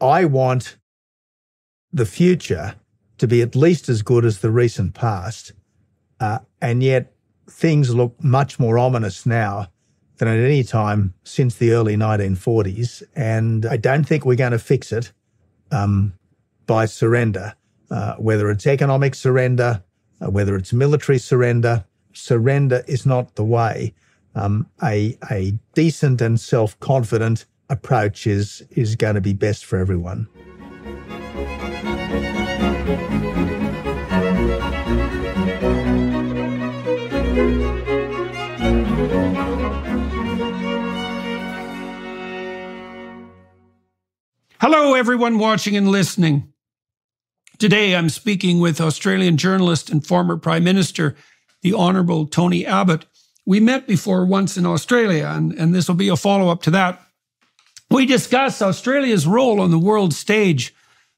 I want the future to be at least as good as the recent past, and yet things look much more ominous now than at any time since the early 1940s, and I don't think we're going to fix it by surrender, whether it's economic surrender, whether it's military surrender. Surrender is not the way. A decent and self-confident approach is going to be best for everyone. Hello, everyone watching and listening. Today, I'm speaking with Australian journalist and former Prime Minister, the Honourable Tony Abbott. We met before once in Australia, and this will be a follow-up to that. We discuss Australia's role on the world stage,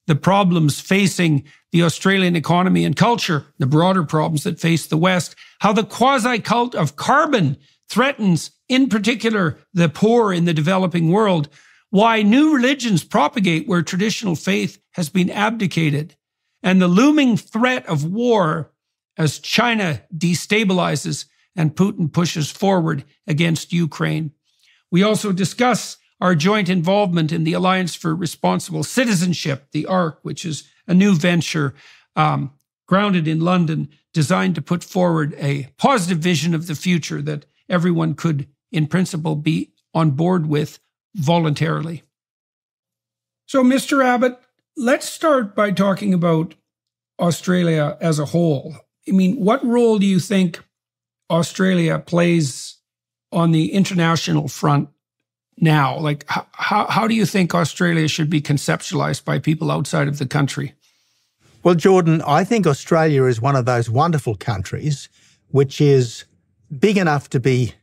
the problems facing the Australian economy and culture, the broader problems that face the West, how the quasi-cult of carbon threatens, in particular, the poor in the developing world, why new religions propagate where traditional faith has been abdicated, and the looming threat of war as China destabilizes and Putin pushes forward against Ukraine. We also discuss our joint involvement in the Alliance for Responsible Citizenship, the ARC, which is a new venture grounded in London, designed to put forward a positive vision of the future that everyone could, in principle, be on board with voluntarily. So, Mr. Abbott, let's start by talking about Australia as a whole. I mean, what role do you think Australia plays on the international front now? Like, how do you think Australia should be conceptualized by people outside of the country? Well, Jordan, I think Australia is one of those wonderful countries which is big enough to be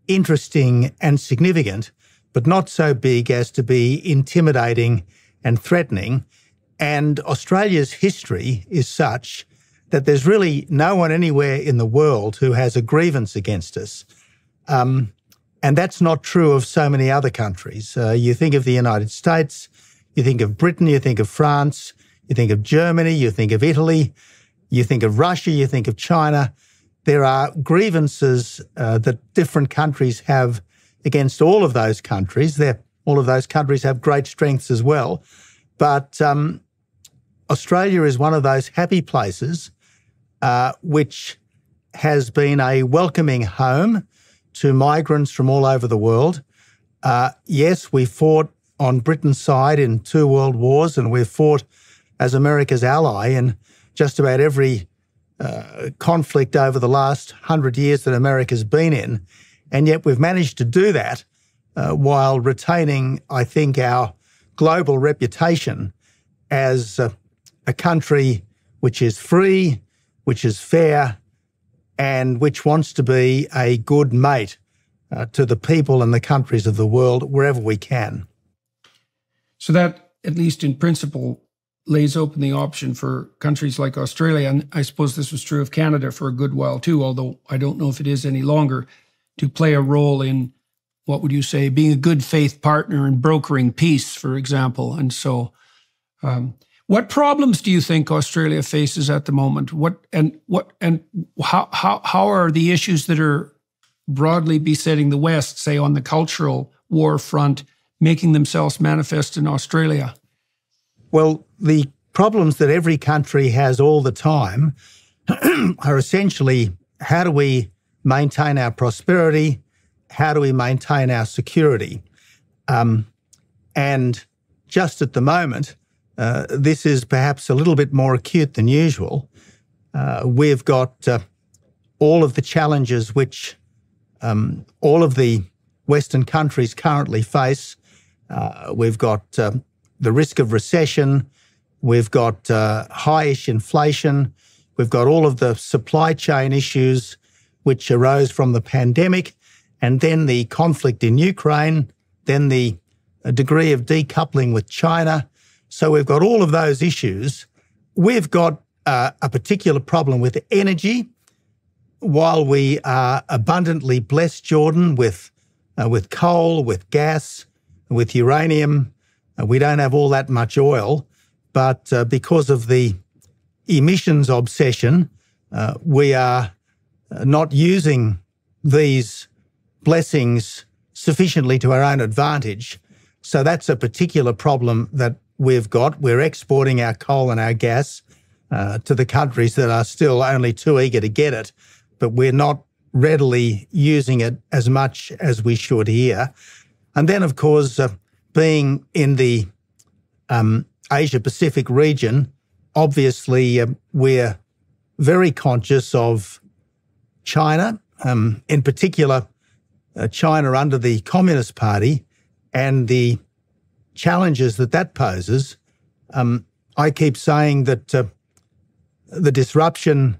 interesting and significant, but not so big as to be intimidating and threatening. And Australia's history is such that there's really no one anywhere in the world who has a grievance against us. And that's not true of so many other countries. You think of the United States, you think of Britain, you think of France, you think of Germany, you think of Italy, you think of Russia, you think of China. There are grievances that different countries have against all of those countries. All of those countries have great strengths as well. But Australia is one of those happy places which has been a welcoming home to migrants from all over the world. Yes, we fought on Britain's side in 2 world wars, and we've fought as America's ally in just about every conflict over the last 100 years that America's been in. And yet we've managed to do that while retaining, I think, our global reputation as a country which is free, which is fair, and which wants to be a good mate to the people and the countries of the world wherever we can. So that, at least in principle, lays open the option for countries like Australia, and I suppose this was true of Canada for a good while too, although I don't know if it is any longer, to play a role in, what would you say, being a good faith partner and brokering peace, for example. And so what problems do you think Australia faces at the moment? How are the issues that are broadly besetting the West, say on the cultural war front, making themselves manifest in Australia? Well, the problems that every country has all the time are essentially, how do we maintain our prosperity? How do we maintain our security? And just at the moment, this is perhaps a little bit more acute than usual. We've got all of the challenges which all of the Western countries currently face. We've got the risk of recession. We've got high-ish inflation. We've got all of the supply chain issues which arose from the pandemic, and then the conflict in Ukraine, then the degree of decoupling with China. So we've got all of those issues. We've got a particular problem with energy. While we are abundantly blessed, Jordan, with coal, with gas, with uranium, We don't have all that much oil, but because of the emissions obsession, we are not using these blessings sufficiently to our own advantage. So that's a particular problem that we've got. We're exporting our coal and our gas to the countries that are still only too eager to get it, but we're not readily using it as much as we should here. And then, of course, being in the Asia-Pacific region, obviously we're very conscious of China, in particular China under the Communist Party and the challenges that that poses. I keep saying that the disruption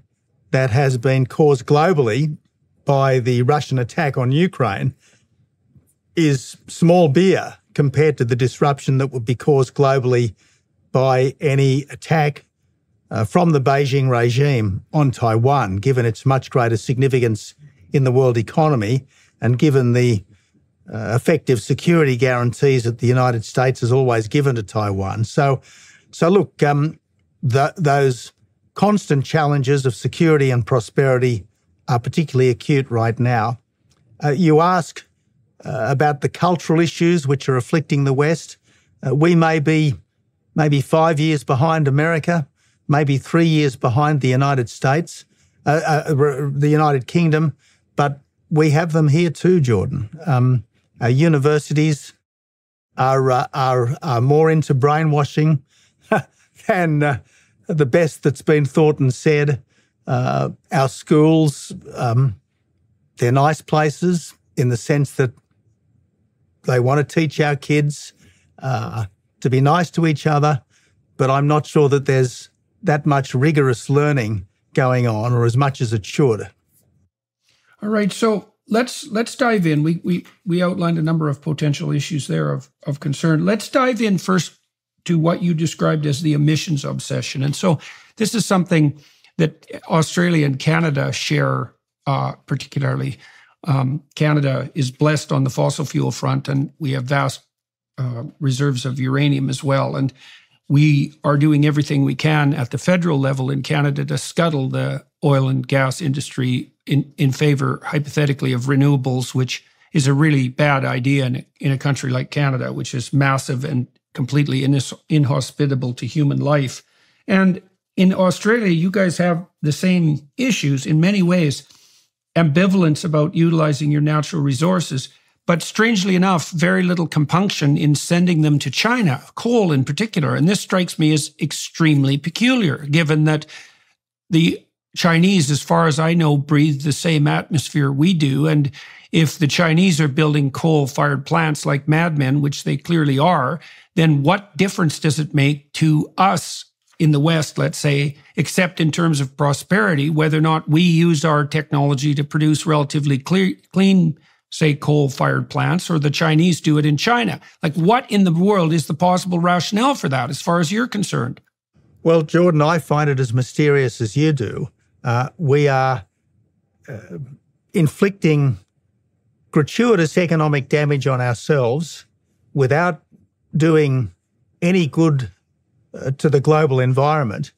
that has been caused globally by the Russian attack on Ukraine is small beer compared to the disruption that would be caused globally by any attack from the Beijing regime on Taiwan, given its much greater significance in the world economy and given the effective security guarantees that the United States has always given to Taiwan. So look, those constant challenges of security and prosperity are particularly acute right now. You ask about the cultural issues which are afflicting the West. We may be maybe 5 years behind America, maybe 3 years behind the United States, the United Kingdom, but we have them here too, Jordan. Our universities are more into brainwashing than the best that's been thought and said. Our schools, they're nice places in the sense that they want to teach our kids to be nice to each other, but I'm not sure that there's that much rigorous learning going on, or as much as it should. All right, so let's dive in. We outlined a number of potential issues there of concern. Let's dive in first to what you described as the emissions obsession. And so this is something that Australia and Canada share particularly. Canada is blessed on the fossil fuel front, and we have vast reserves of uranium as well. And we are doing everything we can at the federal level in Canada to scuttle the oil and gas industry in favor, hypothetically, of renewables, which is a really bad idea in a country like Canada, which is massive and completely inhospitable to human life. And in Australia, you guys have the same issues in many ways, ambivalence about utilizing your natural resources, but strangely enough, very little compunction in sending them to China, coal in particular. And this strikes me as extremely peculiar, given that the Chinese, as far as I know, breathe the same atmosphere we do. And if the Chinese are building coal-fired plants like madmen, which they clearly are, then what difference does it make to us in the West, let's say, except in terms of prosperity, whether or not we use our technology to produce relatively clean, say, coal-fired plants, or the Chinese do it in China? Like, what in the world is the possible rationale for that, as far as you're concerned? Well, Jordan, I find it as mysterious as you do. We are inflicting gratuitous economic damage on ourselves without doing any good to the global environment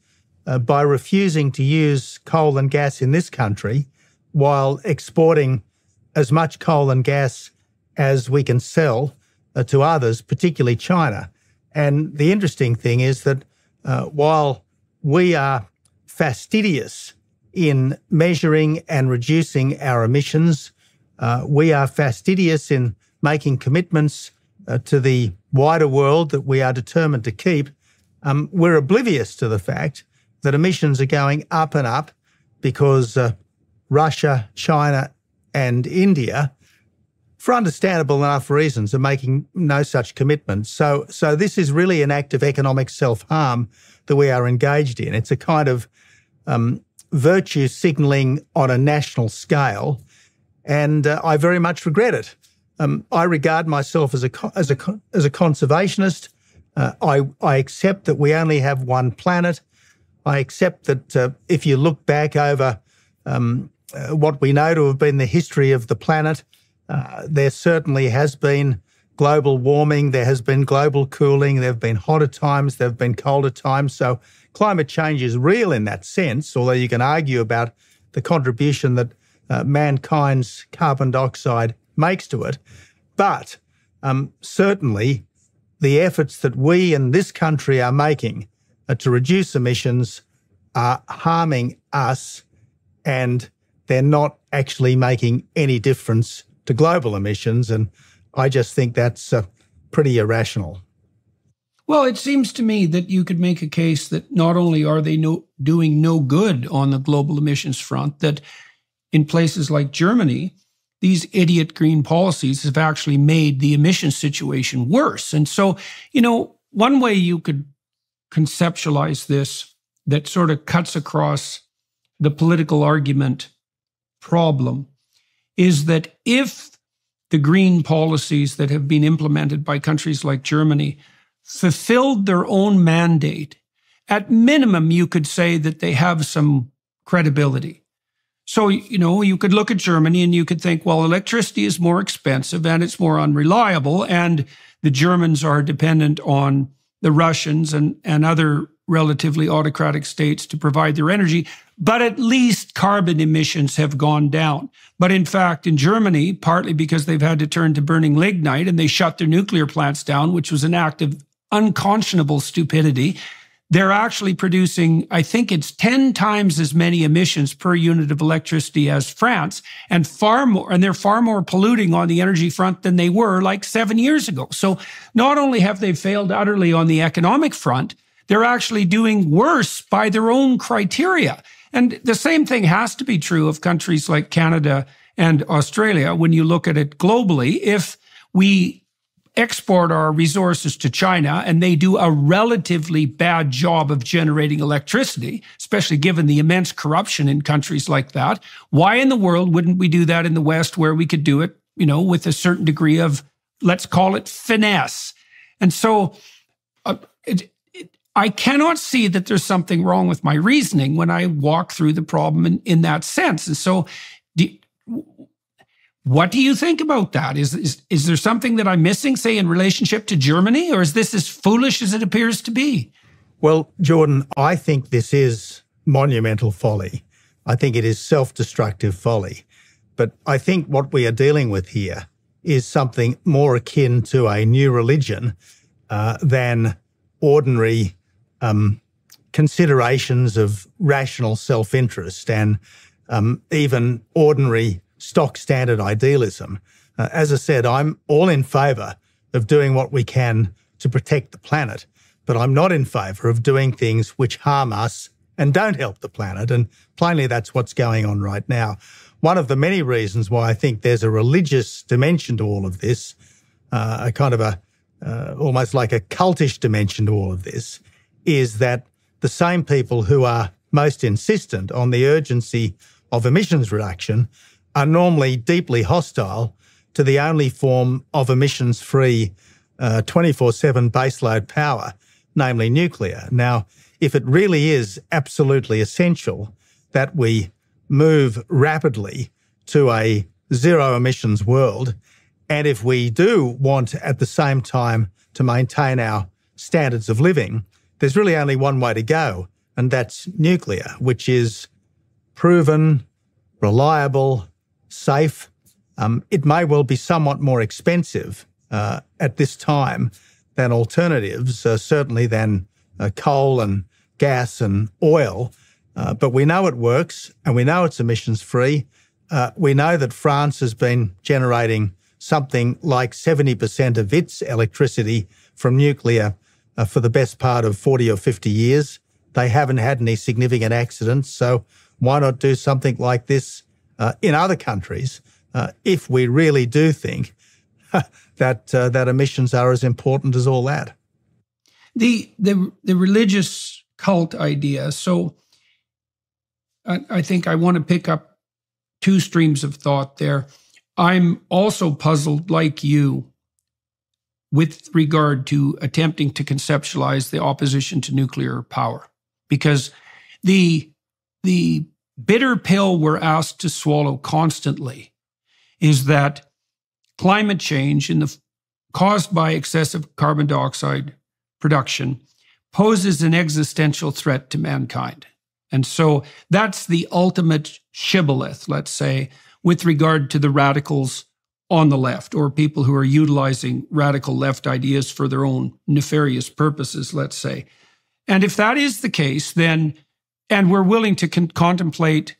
by refusing to use coal and gas in this country while exporting as much coal and gas as we can sell to others, particularly China. And the interesting thing is that while we are fastidious in measuring and reducing our emissions, we are fastidious in making commitments to the wider world that we are determined to keep. We're oblivious to the fact that emissions are going up and up because Russia, China, and India, for understandable enough reasons, are making no such commitments. So this is really an act of economic self-harm that we are engaged in. It's a kind of virtue signalling on a national scale, and I very much regret it. I regard myself as a conservationist. I accept that we only have one planet. I accept that if you look back over what we know to have been the history of the planet, there certainly has been global warming, there has been global cooling, there have been hotter times, there have been colder times. So climate change is real in that sense, although you can argue about the contribution that mankind's carbon dioxide makes to it. But certainly the efforts that we in this country are making to reduce emissions are harming us, and they're not actually making any difference to global emissions. And I just think that's pretty irrational. Well, it seems to me that you could make a case that not only are they doing no good on the global emissions front, that in places like Germany, these idiot green policies have actually made the emissions situation worse. And so, one way you could conceptualize this that sort of cuts across the political argument problem is that if the green policies that have been implemented by countries like Germany fulfilled their own mandate, at minimum, you could say that they have some credibility. So, you could look at Germany and you could think, well, electricity is more expensive and it's more unreliable, and the Germans are dependent on the Russians and other relatively autocratic states to provide their energy, but at least carbon emissions have gone down. But in fact, in Germany, partly because they've had to turn to burning lignite and they shut their nuclear plants down, which was an act of unconscionable stupidity, they're actually producing, I think it's 10 times as many emissions per unit of electricity as France, and they're far more polluting on the energy front than they were like 7 years ago. So not only have they failed utterly on the economic front, they're actually doing worse by their own criteria. And the same thing has to be true of countries like Canada and Australia. When you look at it globally, if we export our resources to China and they do a relatively bad job of generating electricity, especially given the immense corruption in countries like that, why in the world wouldn't we do that in the West, where we could do it, with a certain degree of, let's call it, finesse? And so I cannot see that there's something wrong with my reasoning when I walk through the problem in that sense. And so what do you think about that? Is there something that I'm missing, say, in relationship to Germany, or is this as foolish as it appears to be? Well, Jordan, I think this is monumental folly. I think it is self-destructive folly. But I think what we are dealing with here is something more akin to a new religion than ordinary considerations of rational self-interest and even ordinary stock standard idealism. As I said, I'm all in favour of doing what we can to protect the planet, but I'm not in favour of doing things which harm us and don't help the planet. And plainly, that's what's going on right now. One of the many reasons why I think there's a religious dimension to all of this, a kind of almost like a cultish dimension to all of this, is that the same people who are most insistent on the urgency of emissions reduction are normally deeply hostile to the only form of emissions-free 24/7 baseload power, namely nuclear. Now, if it really is absolutely essential that we move rapidly to a zero-emissions world, and if we do want at the same time to maintain our standards of living, there's really only one way to go, and that's nuclear, which is proven, reliable, safe. It may well be somewhat more expensive at this time than alternatives, certainly than coal and gas and oil. But we know it works, and we know it's emissions-free. We know that France has been generating something like 70% of its electricity from nuclear for the best part of 40 or 50 years. They haven't had any significant accidents, so why not do something like this in other countries if we really do think that emissions are as important as all that? The religious cult idea. So I think I want to pick up two streams of thought there. I'm also puzzled, like you, with regard to attempting to conceptualize the opposition to nuclear power, because the bitter pill we're asked to swallow constantly is that climate change in the caused by excessive carbon dioxide production poses an existential threat to mankind. And so that's the ultimate shibboleth, let's say, with regard to the radicals on the left, or people who are utilizing radical left ideas for their own nefarious purposes, let's say. And if that is the case, then, and we're willing to contemplate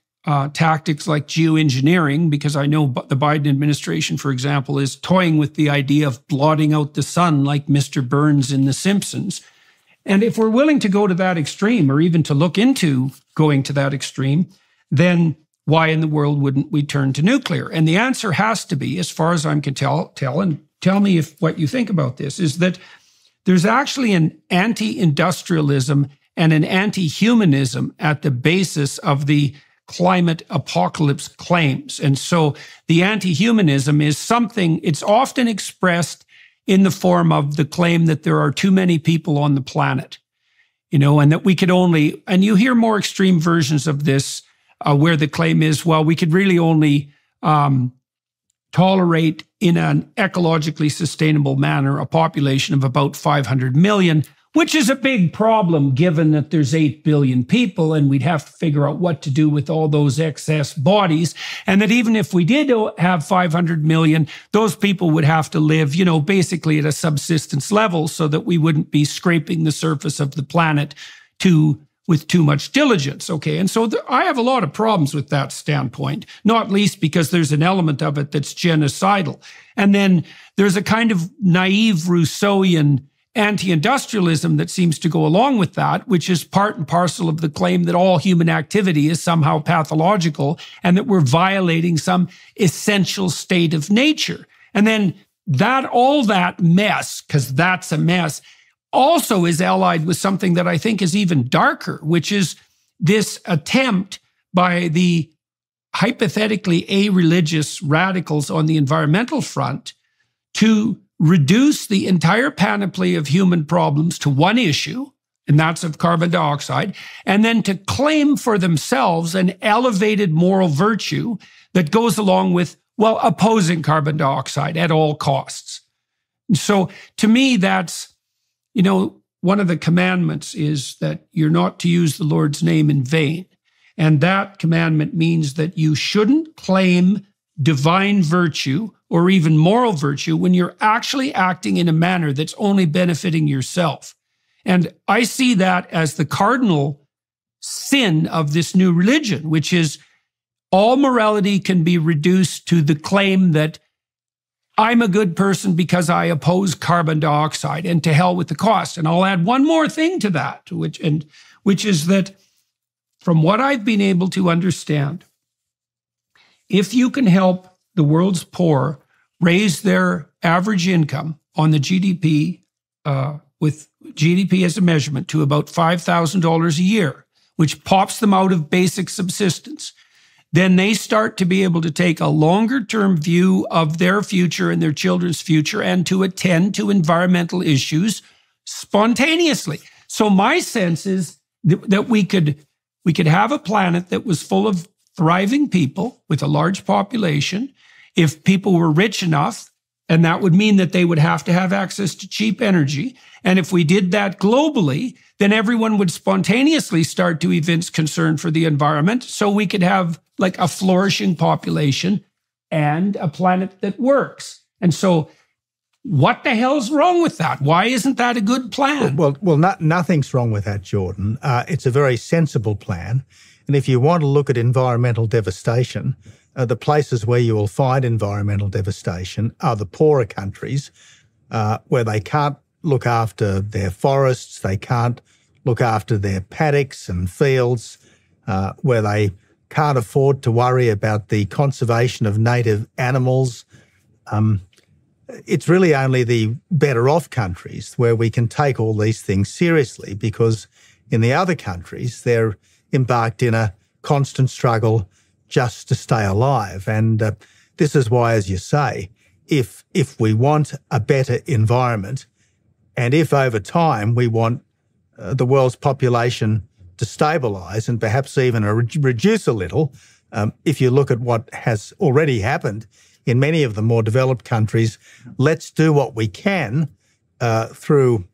tactics like geoengineering, because I know the Biden administration, for example, is toying with the idea of blotting out the sun like Mr. Burns in The Simpsons. And if we're willing to go to that extreme, or even to look into going to that extreme, then why in the world wouldn't we turn to nuclear? And the answer has to be, as far as I can tell, and tell me if what you think about this, is that there's actually an anti-industrialism and an anti-humanism at the basis of the climate apocalypse claims. And so the anti-humanism is something, it's often expressed in the form of the claim that there are too many people on the planet, and that we could only, and you hear more extreme versions of this where the claim is, well, we could really only tolerate in an ecologically sustainable manner a population of about 500 million, which is a big problem given that there's 8 billion people and we'd have to figure out what to do with all those excess bodies. And that even if we did have 500 million, those people would have to live, basically at a subsistence level so that we wouldn't be scraping the surface of the planet with too much diligence. Okay. And so I have a lot of problems with that standpoint, not least because there's an element of it that's genocidal. And then there's a kind of naive Rousseauian anti-industrialism that seems to go along with that, which is part and parcel of the claim that all human activity is somehow pathological and that we're violating some essential state of nature. And then all that mess, because that's a mess, also is allied with something that I think is even darker, which is this attempt by the hypothetically a-religious radicals on the environmental front to reduce the entire panoply of human problems to one issue, and that's of carbon dioxide, and then to claim for themselves an elevated moral virtue that goes along with, opposing carbon dioxide at all costs. And so to me, that's, one of the commandments is that you're not to use the Lord's name in vain. And that commandment means that you shouldn't claim divine virtue or even moral virtue when you're actually acting in a manner that's only benefiting yourself. And I see that as the cardinal sin of this new religion, which is all morality can be reduced to the claim that I'm a good person because I oppose carbon dioxide, and to hell with the cost. And I'll add one more thing to that, which is that from what I've been able to understand, if you can help the world's poor raise their average income on the GDP, with GDP as a measurement, to about $5,000 a year, which pops them out of basic subsistence, then they start to be able to take a longer-term view of their future and their children's future and to attend to environmental issues spontaneously. So my sense is that we could have a planet that was full of thriving people with a large population if people were rich enough, and that would mean that they would have to have access to cheap energy. And if we did that globally, then everyone would spontaneously start to evince concern for the environment. So we could have like a flourishing population and a planet that works. And so what the hell's wrong with that? Why isn't that a good plan? Well, nothing's wrong with that, Jordan. It's a very sensible plan. And if you want to look at environmental devastation, the places where you will find environmental devastation are the poorer countries, where they can't look after their forests, they can't look after their paddocks and fields, where they can't afford to worry about the conservation of native animals. It's really only the better off countries where we can take all these things seriously, because in the other countries, they're embarked in a constant struggle just to stay alive. And this is why, as you say, if we want a better environment, and if over time we want the world's population to stabilise and perhaps even reduce a little, if you look at what has already happened in many of the more developed countries, let's do what we can through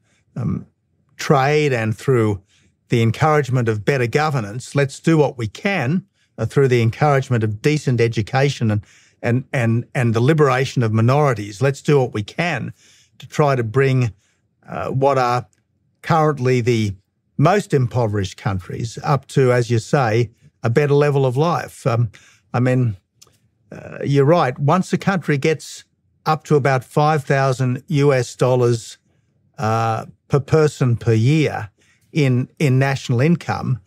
trade and through the encouragement of better governance. Let's do what we can through the encouragement of decent education and the liberation of minorities. Let's do what we can to try to bring what are currently the most impoverished countries up to, as you say, a better level of life. You're right. Once a country gets up to about $5,000 per person per year in national income,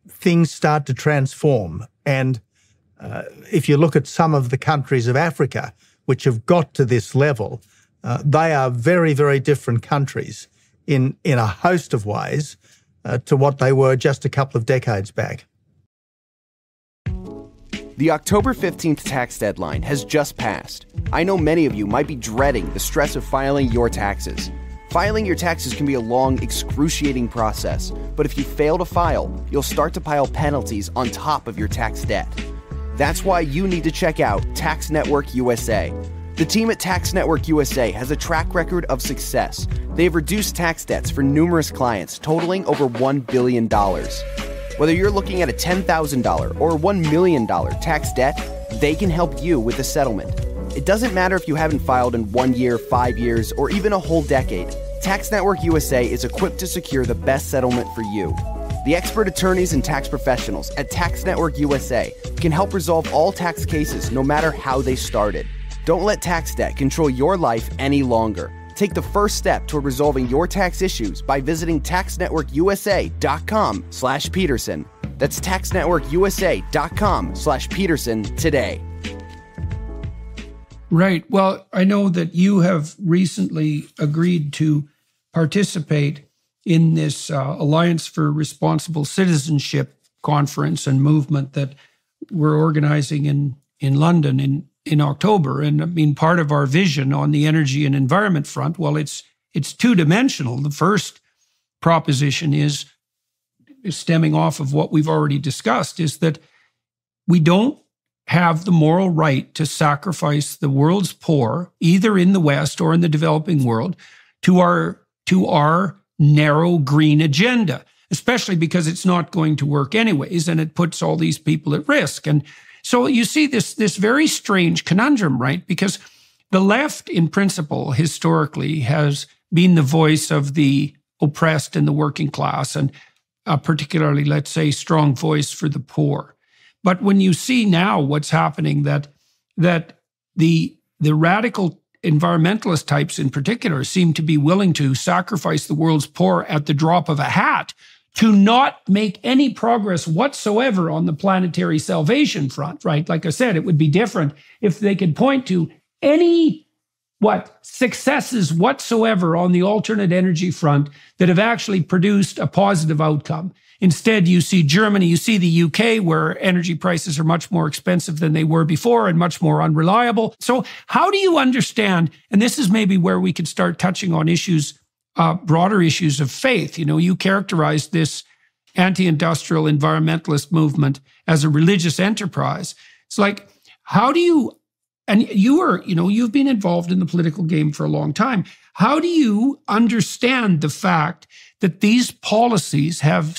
things start to transform. And if you look at some of the countries of Africa which have got to this level, they are very, very different countries in a host of ways to what they were just a couple of decades back. The October 15th tax deadline has just passed. I know many of you might be dreading the stress of filing your taxes. Filing your taxes can be a long, excruciating process, but if you fail to file, you'll start to pile penalties on top of your tax debt. That's why you need to check out Tax Network USA. The team at Tax Network USA has a track record of success. They've reduced tax debts for numerous clients, totaling over $1 billion. Whether you're looking at a $10,000 or $1 million tax debt, they can help you with a settlement. It doesn't matter if you haven't filed in 1 year, 5 years, or even a whole decade. Tax Network USA is equipped to secure the best settlement for you. The expert attorneys and tax professionals at Tax Network USA can help resolve all tax cases no matter how they started. Don't let tax debt control your life any longer. Take the first step toward resolving your tax issues by visiting taxnetworkusa.com/Peterson. That's taxnetworkusa.com/Peterson today. Right. Well, I know that you have recently agreed to participate in this Alliance for Responsible Citizenship conference and movement that we're organizing in London in October. And I mean, part of our vision on the energy and environment front, well, it's two-dimensional. The first proposition is stemming off of what we've already discussed, is that we don't have the moral right to sacrifice the world's poor, either in the West or in the developing world, to our narrow green agenda, especially because it's not going to work anyways, and it puts all these people at risk. And so you see this very strange conundrum, right? Because the left, in principle, historically, has been the voice of the oppressed and the working class, and particularly, let's say, strong voice for the poor. But when you see now what's happening, that the radical environmentalist types in particular seem to be willing to sacrifice the world's poor at the drop of a hat to not make any progress whatsoever on the planetary salvation front, right? Like I said, it would be different if they could point to any successes whatsoever on the alternate energy front that have actually produced a positive outcome. Instead, you see Germany, you see the UK, where energy prices are much more expensive than they were before and much more unreliable. So how do you understand, and this is maybe where we could start touching on issues, broader issues of faith. You know, you characterized this anti-industrial environmentalist movement as a religious enterprise. It's like, how do you, and you've been involved in the political game for a long time. How do you understand the fact that these policies have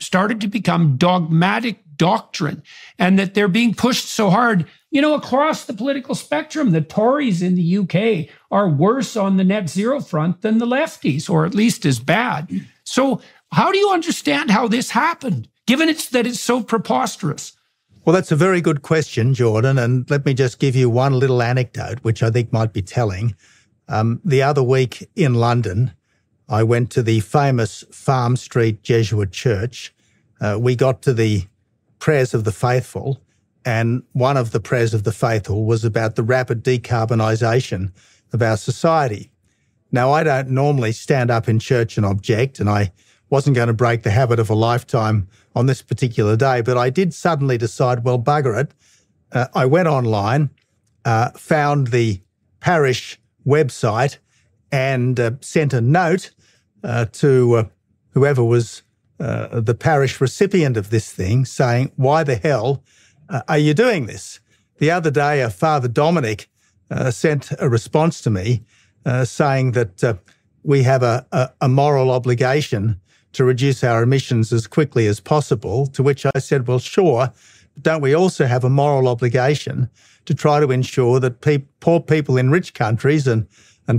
started to become dogmatic doctrine, and that they're being pushed so hard, across the political spectrum? The Tories in the UK are worse on the net zero front than the lefties, or at least as bad. So how do you understand how this happened, given that it's so preposterous? Well, that's a very good question, Jordan. And let me just give you one little anecdote, which I think might be telling. The other week in London, I went to the famous Farm Street Jesuit Church. We got to the prayers of the faithful, and one of the prayers of the faithful was about the rapid decarbonisation of our society. Now, I don't normally stand up in church and object, and I wasn't going to break the habit of a lifetime on this particular day, but I did suddenly decide, well, bugger it. I went online, found the parish website, and sent a note to whoever was the parish recipient of this thing, saying, why the hell are you doing this? the other day, Father Dominic sent a response to me saying that we have a moral obligation to reduce our emissions as quickly as possible, to which I said, well, sure, but don't we also have a moral obligation to try to ensure that poor people in rich countries and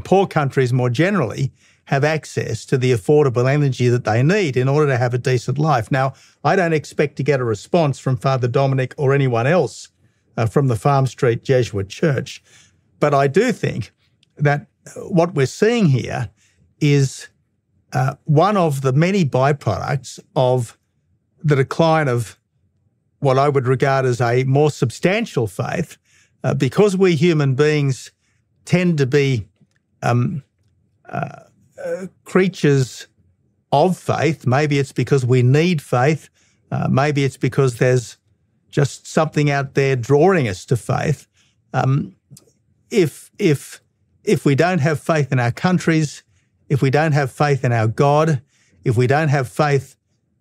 poor countries more generally have access to the affordable energy that they need in order to have a decent life? Now, I don't expect to get a response from Father Dominic or anyone else from the Farm Street Jesuit Church, but I do think that what we're seeing here is one of the many byproducts of the decline of what I would regard as a more substantial faith, because we human beings tend to be creatures of faith. Maybe it's because we need faith. Maybe it's because there's just something out there drawing us to faith. If we don't have faith in our countries, if we don't have faith in our God, if we don't have faith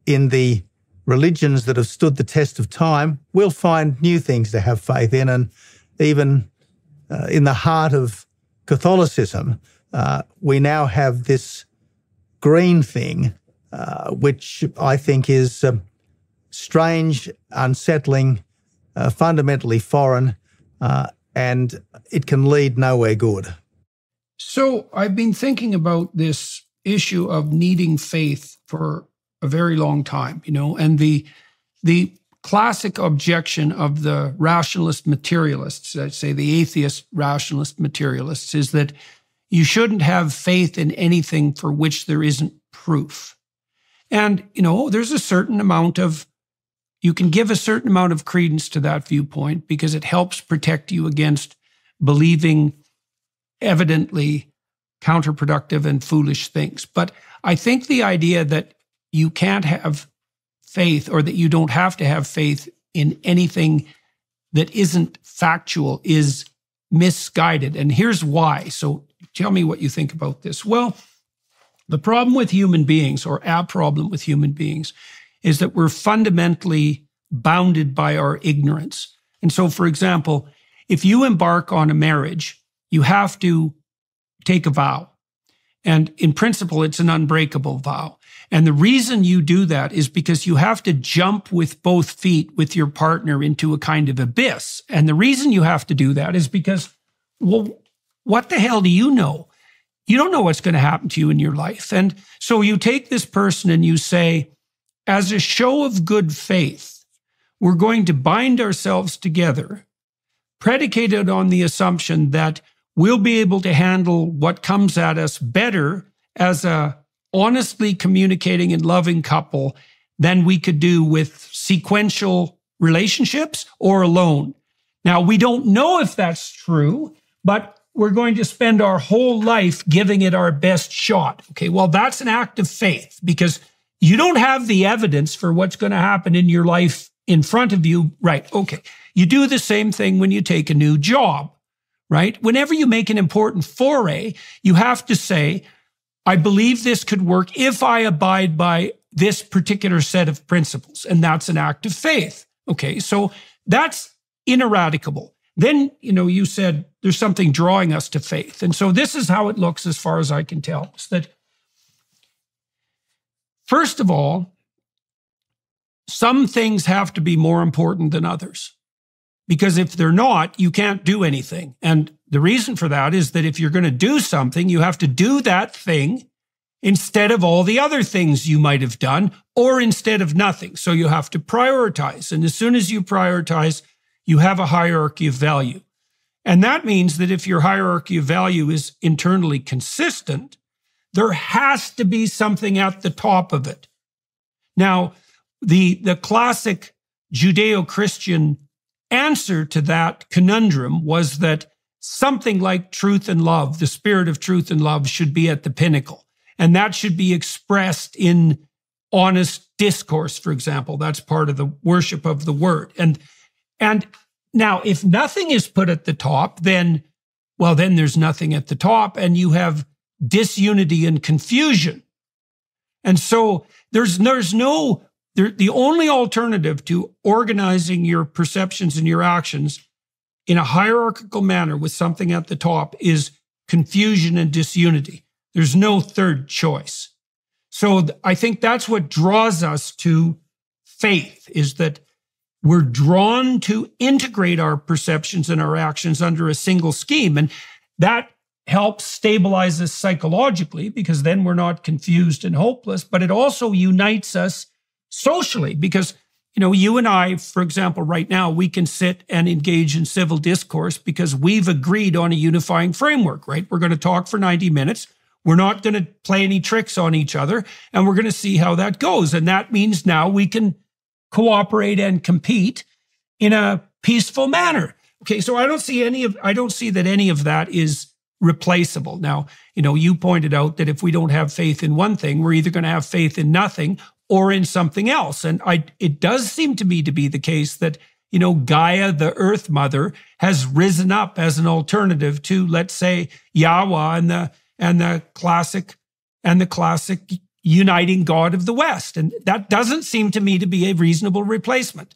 in the religions that have stood the test of time, we'll find new things to have faith in. And even in the heart of Catholicism, we now have this green thing, which I think is strange, unsettling, fundamentally foreign, and it can lead nowhere good. So I've been thinking about this issue of needing faith for a very long time, and the classic objection of the rationalist materialists, I'd say the atheist rationalist materialists, is that you shouldn't have faith in anything for which there isn't proof. And, there's a certain amount of, you can give a certain amount of credence to that viewpoint because it helps protect you against believing evidently counterproductive and foolish things. But I think the idea that you can't have faith, or that you don't have to have faith in anything that isn't factual, is misguided. And here's why. So tell me what you think about this. Well, the problem with human beings, or a problem with human beings, is that we're fundamentally bounded by our ignorance. And so, for example, if you embark on a marriage, you have to take a vow. And in principle, it's an unbreakable vow. And the reason you do that is because you have to jump with both feet with your partner into a kind of abyss. And the reason you have to do that is because, well, what the hell do you know? You don't know what's going to happen to you in your life. And so you take this person and you say, as a show of good faith, we're going to bind ourselves together, predicated on the assumption that we'll be able to handle what comes at us better as a honestly communicating and loving couple than we could do with sequential relationships or alone. Now, we don't know if that's true, but we're going to spend our whole life giving it our best shot. Okay, well, that's an act of faith because you don't have the evidence for what's going to happen in your life in front of you. Right, okay. You do the same thing when you take a new job, right? Whenever you make an important foray, you have to say, I believe this could work if I abide by this particular set of principles. And that's an act of faith. Okay, so that's ineradicable. Then, you said there's something drawing us to faith. And so this is how it looks as far as I can tell. It's that, first of all, some things have to be more important than others. Because if they're not, you can't do anything. And the reason for that is that if you're going to do something, you have to do that thing instead of all the other things you might have done, or instead of nothing. So you have to prioritize. And as soon as you prioritize, you have a hierarchy of value. And that means that if your hierarchy of value is internally consistent, there has to be something at the top of it. Now, the classic Judeo-Christian answer to that conundrum was that something like truth and love, the spirit of truth and love, should be at the pinnacle. And that should be expressed in honest discourse, for example. That's part of the worship of the word. And now, if nothing is put at the top, then there's nothing at the top, and you have disunity and confusion. And so the only alternative to organizing your perceptions and your actions in a hierarchical manner with something at the top is confusion and disunity. There's no third choice. So I think that's what draws us to faith, is that we're drawn to integrate our perceptions and our actions under a single scheme. And that helps stabilize us psychologically, because then we're not confused and hopeless, but it also unites us socially, because, you and I, for example, right now, we can sit and engage in civil discourse because we've agreed on a unifying framework, right? We're going to talk for 90 minutes. We're not going to play any tricks on each other, and we're going to see how that goes. And that means now we can cooperate and compete in a peaceful manner. Okay, so I don't see that any of that is replaceable. Now, you pointed out that if we don't have faith in one thing, we're either going to have faith in nothing or in something else. And it does seem to me to be the case that, Gaia, the Earth Mother, has risen up as an alternative to, let's say, Yahweh and the classic uniting God of the West. And that doesn't seem to me to be a reasonable replacement.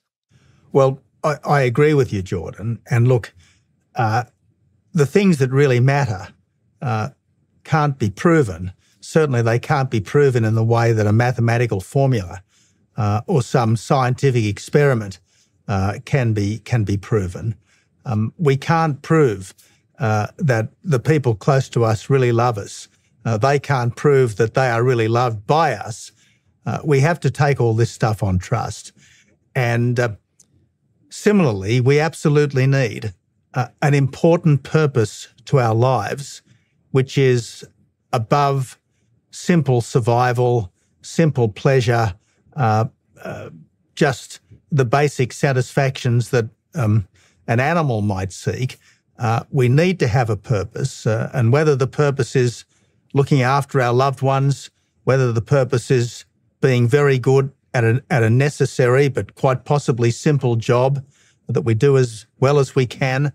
Well, I agree with you, Jordan. And look, the things that really matter can't be proven. Certainly they can't be proven in the way that a mathematical formula or some scientific experiment can be proven. We can't prove that the people close to us really love us. They can't prove that they are really loved by us. We have to take all this stuff on trust. And similarly, we absolutely need an important purpose to our lives, which is above simple survival, simple pleasure, just the basic satisfactions that an animal might seek. We need to have a purpose, and whether the purpose is looking after our loved ones, whether the purpose is being very good at a necessary but quite possibly simple job that we do as well as we can,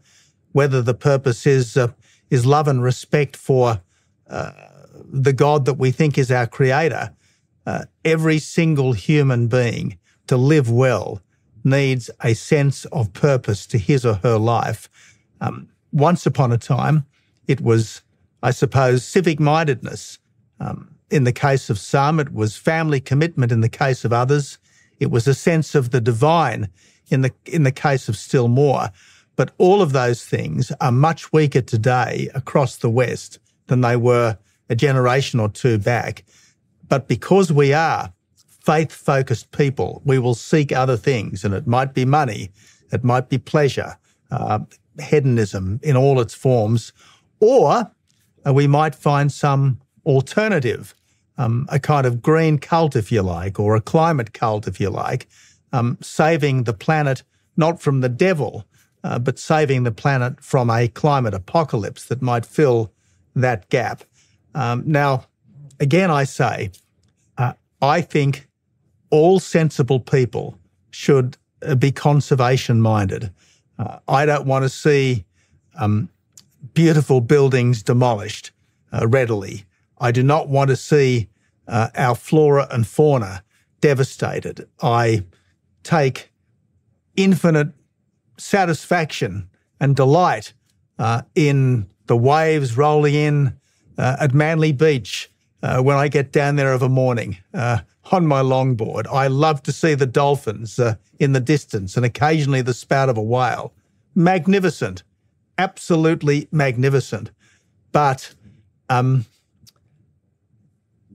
whether the purpose is love and respect for the God that we think is our creator. Every single human being, to live well, needs a sense of purpose to his or her life. Once upon a time, it was, I suppose, civic-mindedness. In the case of some, it was family commitment. In the case of others, it was a sense of the divine. In the case of still more. But all of those things are much weaker today across the West than they were a generation or two back. But because we are faith-focused people, we will seek other things, and it might be money, it might be pleasure, hedonism in all its forms, or we might find some alternative, a kind of green cult, if you like, or a climate cult, if you like, saving the planet not from the devil, but saving the planet from a climate apocalypse that might fill that gap. Now, again, I say, I think all sensible people should be conservation-minded. I don't want to see beautiful buildings demolished readily. I do not want to see our flora and fauna devastated. I take infinite satisfaction and delight in the waves rolling in at Manly Beach when I get down there of a morning on my longboard. I love to see the dolphins in the distance and occasionally the spout of a whale. Magnificent, absolutely magnificent. But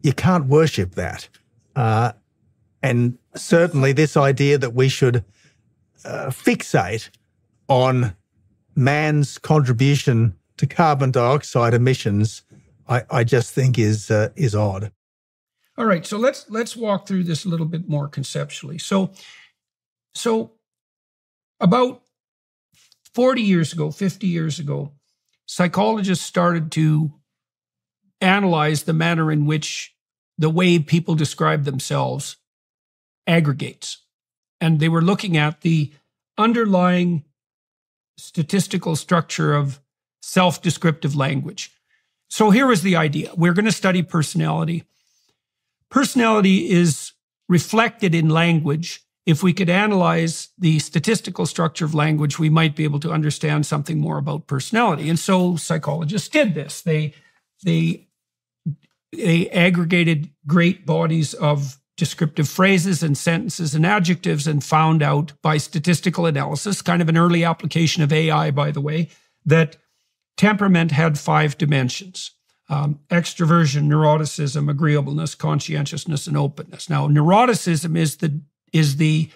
you can't worship that. And certainly this idea that we should fixate on man's contribution to carbon dioxide emissions, I just think is odd. All right, so let's walk through this a little bit more conceptually. So about 40 years ago, 50 years ago, psychologists started to analyze the manner in which the way people describe themselves aggregates. And they were looking at the underlying statistical structure of self-descriptive language. So here was the idea. We're going to study personality. Personality is reflected in language if we could analyze the statistical structure of language, we might be able to understand something more about personality. And so psychologists did this. They aggregated great bodies of descriptive phrases and sentences and adjectives and found out by statistical analysis, kind of an early application of AI, by the way, that temperament had 5 dimensions: extroversion, neuroticism, agreeableness, conscientiousness, and openness. Now, neuroticism is the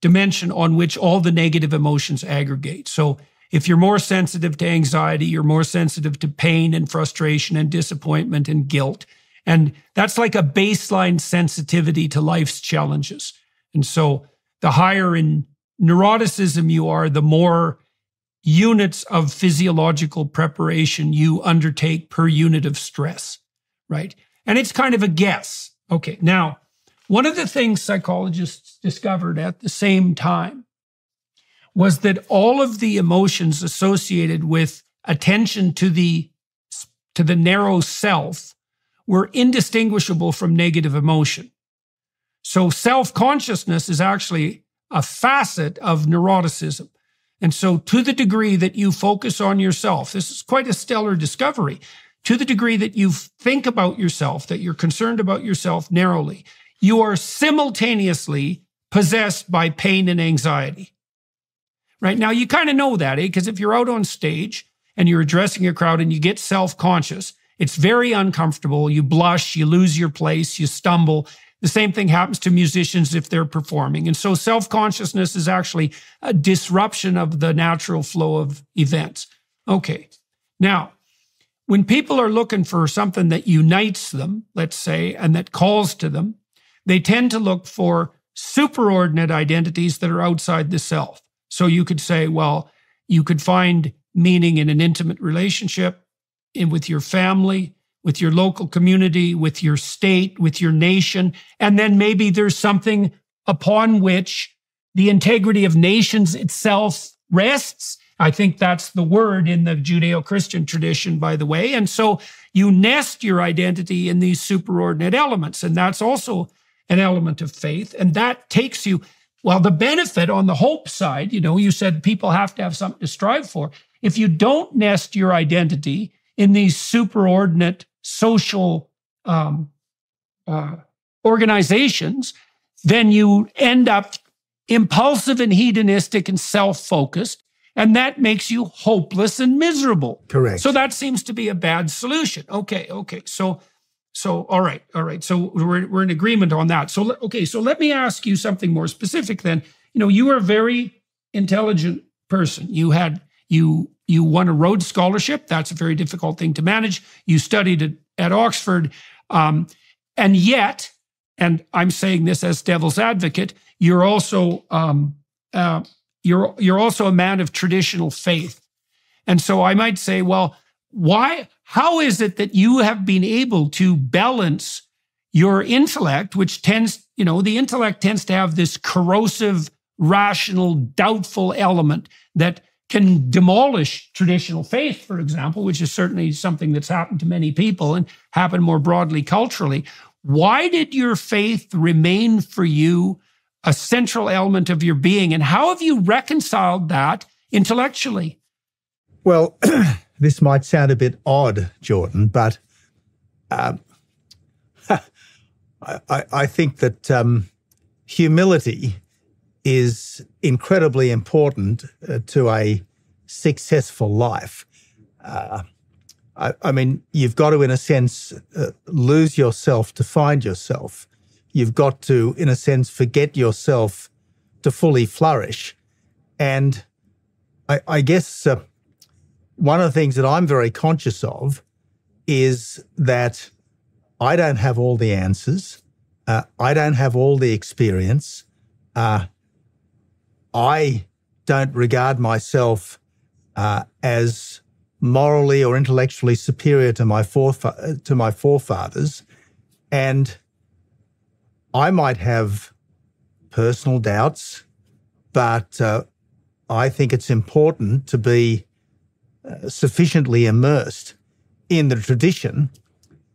dimension on which all the negative emotions aggregate. So if you're more sensitive to anxiety, you're more sensitive to pain and frustration and disappointment and guilt. And that's like a baseline sensitivity to life's challenges. And so the higher in neuroticism you are, the more units of physiological preparation you undertake per unit of stress, right? And it's kind of a guess. Okay, now, one of the things psychologists discovered at the same time was that all of the emotions associated with attention to the narrow self were indistinguishable from negative emotion. So self-consciousness is actually a facet of neuroticism. And so to the degree that you focus on yourself, this is quite a stellar discovery, to the degree that you think about yourself, that you're concerned about yourself narrowly, you are simultaneously possessed by pain and anxiety. Right? Now, you kind of know that, because if you're out on stage and you're addressing a crowd and you get self-conscious, it's very uncomfortable. You blush, you lose your place, you stumble. The same thing happens to musicians if they're performing. And so self-consciousness is actually a disruption of the natural flow of events. Okay. Now, when people are looking for something that unites them, let's say, and that calls to them, they tend to look for superordinate identities that are outside the self. So you could say, well, you could find meaning in an intimate relationship, with your family, with your local community, with your state, with your nation, and then maybe there's something upon which the integrity of nations itself rests. I think that's the word in the Judeo-Christian tradition, by the way. And so you nest your identity in these superordinate elements, and that's also an element of faith, and that takes you, well, the benefit on the hope side, you said people have to have something to strive for. If you don't nest your identity in these superordinate social organizations, then you end up impulsive and hedonistic and self-focused, and that makes you hopeless and miserable. Correct. So that seems to be a bad solution. Okay. So all right. So we're in agreement on that. So let me ask you something more specific then. You were a very intelligent person. You won a Rhodes Scholarship. That's a very difficult thing to manage. You studied at Oxford. And yet, and I'm saying this as devil's advocate, you're also you're also a man of traditional faith. And so I might say, well, how is it that you have been able to balance your intellect, which tends, the intellect tends to have this corrosive, rational, doubtful element that can demolish traditional faith, for example, which is certainly something that's happened to many people and happened more broadly culturally. Why did your faith remain for you a central element of your being? And how have you reconciled that intellectually? Well, this might sound a bit odd, Jordan, but I think that humility is incredibly important to a successful life. I mean, you've got to, in a sense, lose yourself to find yourself. You've got to, in a sense, forget yourself to fully flourish. And I guess one of the things that I'm very conscious of is that I don't have all the answers. I don't have all the experience. I don't regard myself as morally or intellectually superior to my forefathers, and I might have personal doubts, but I think it's important to be sufficiently immersed in the tradition,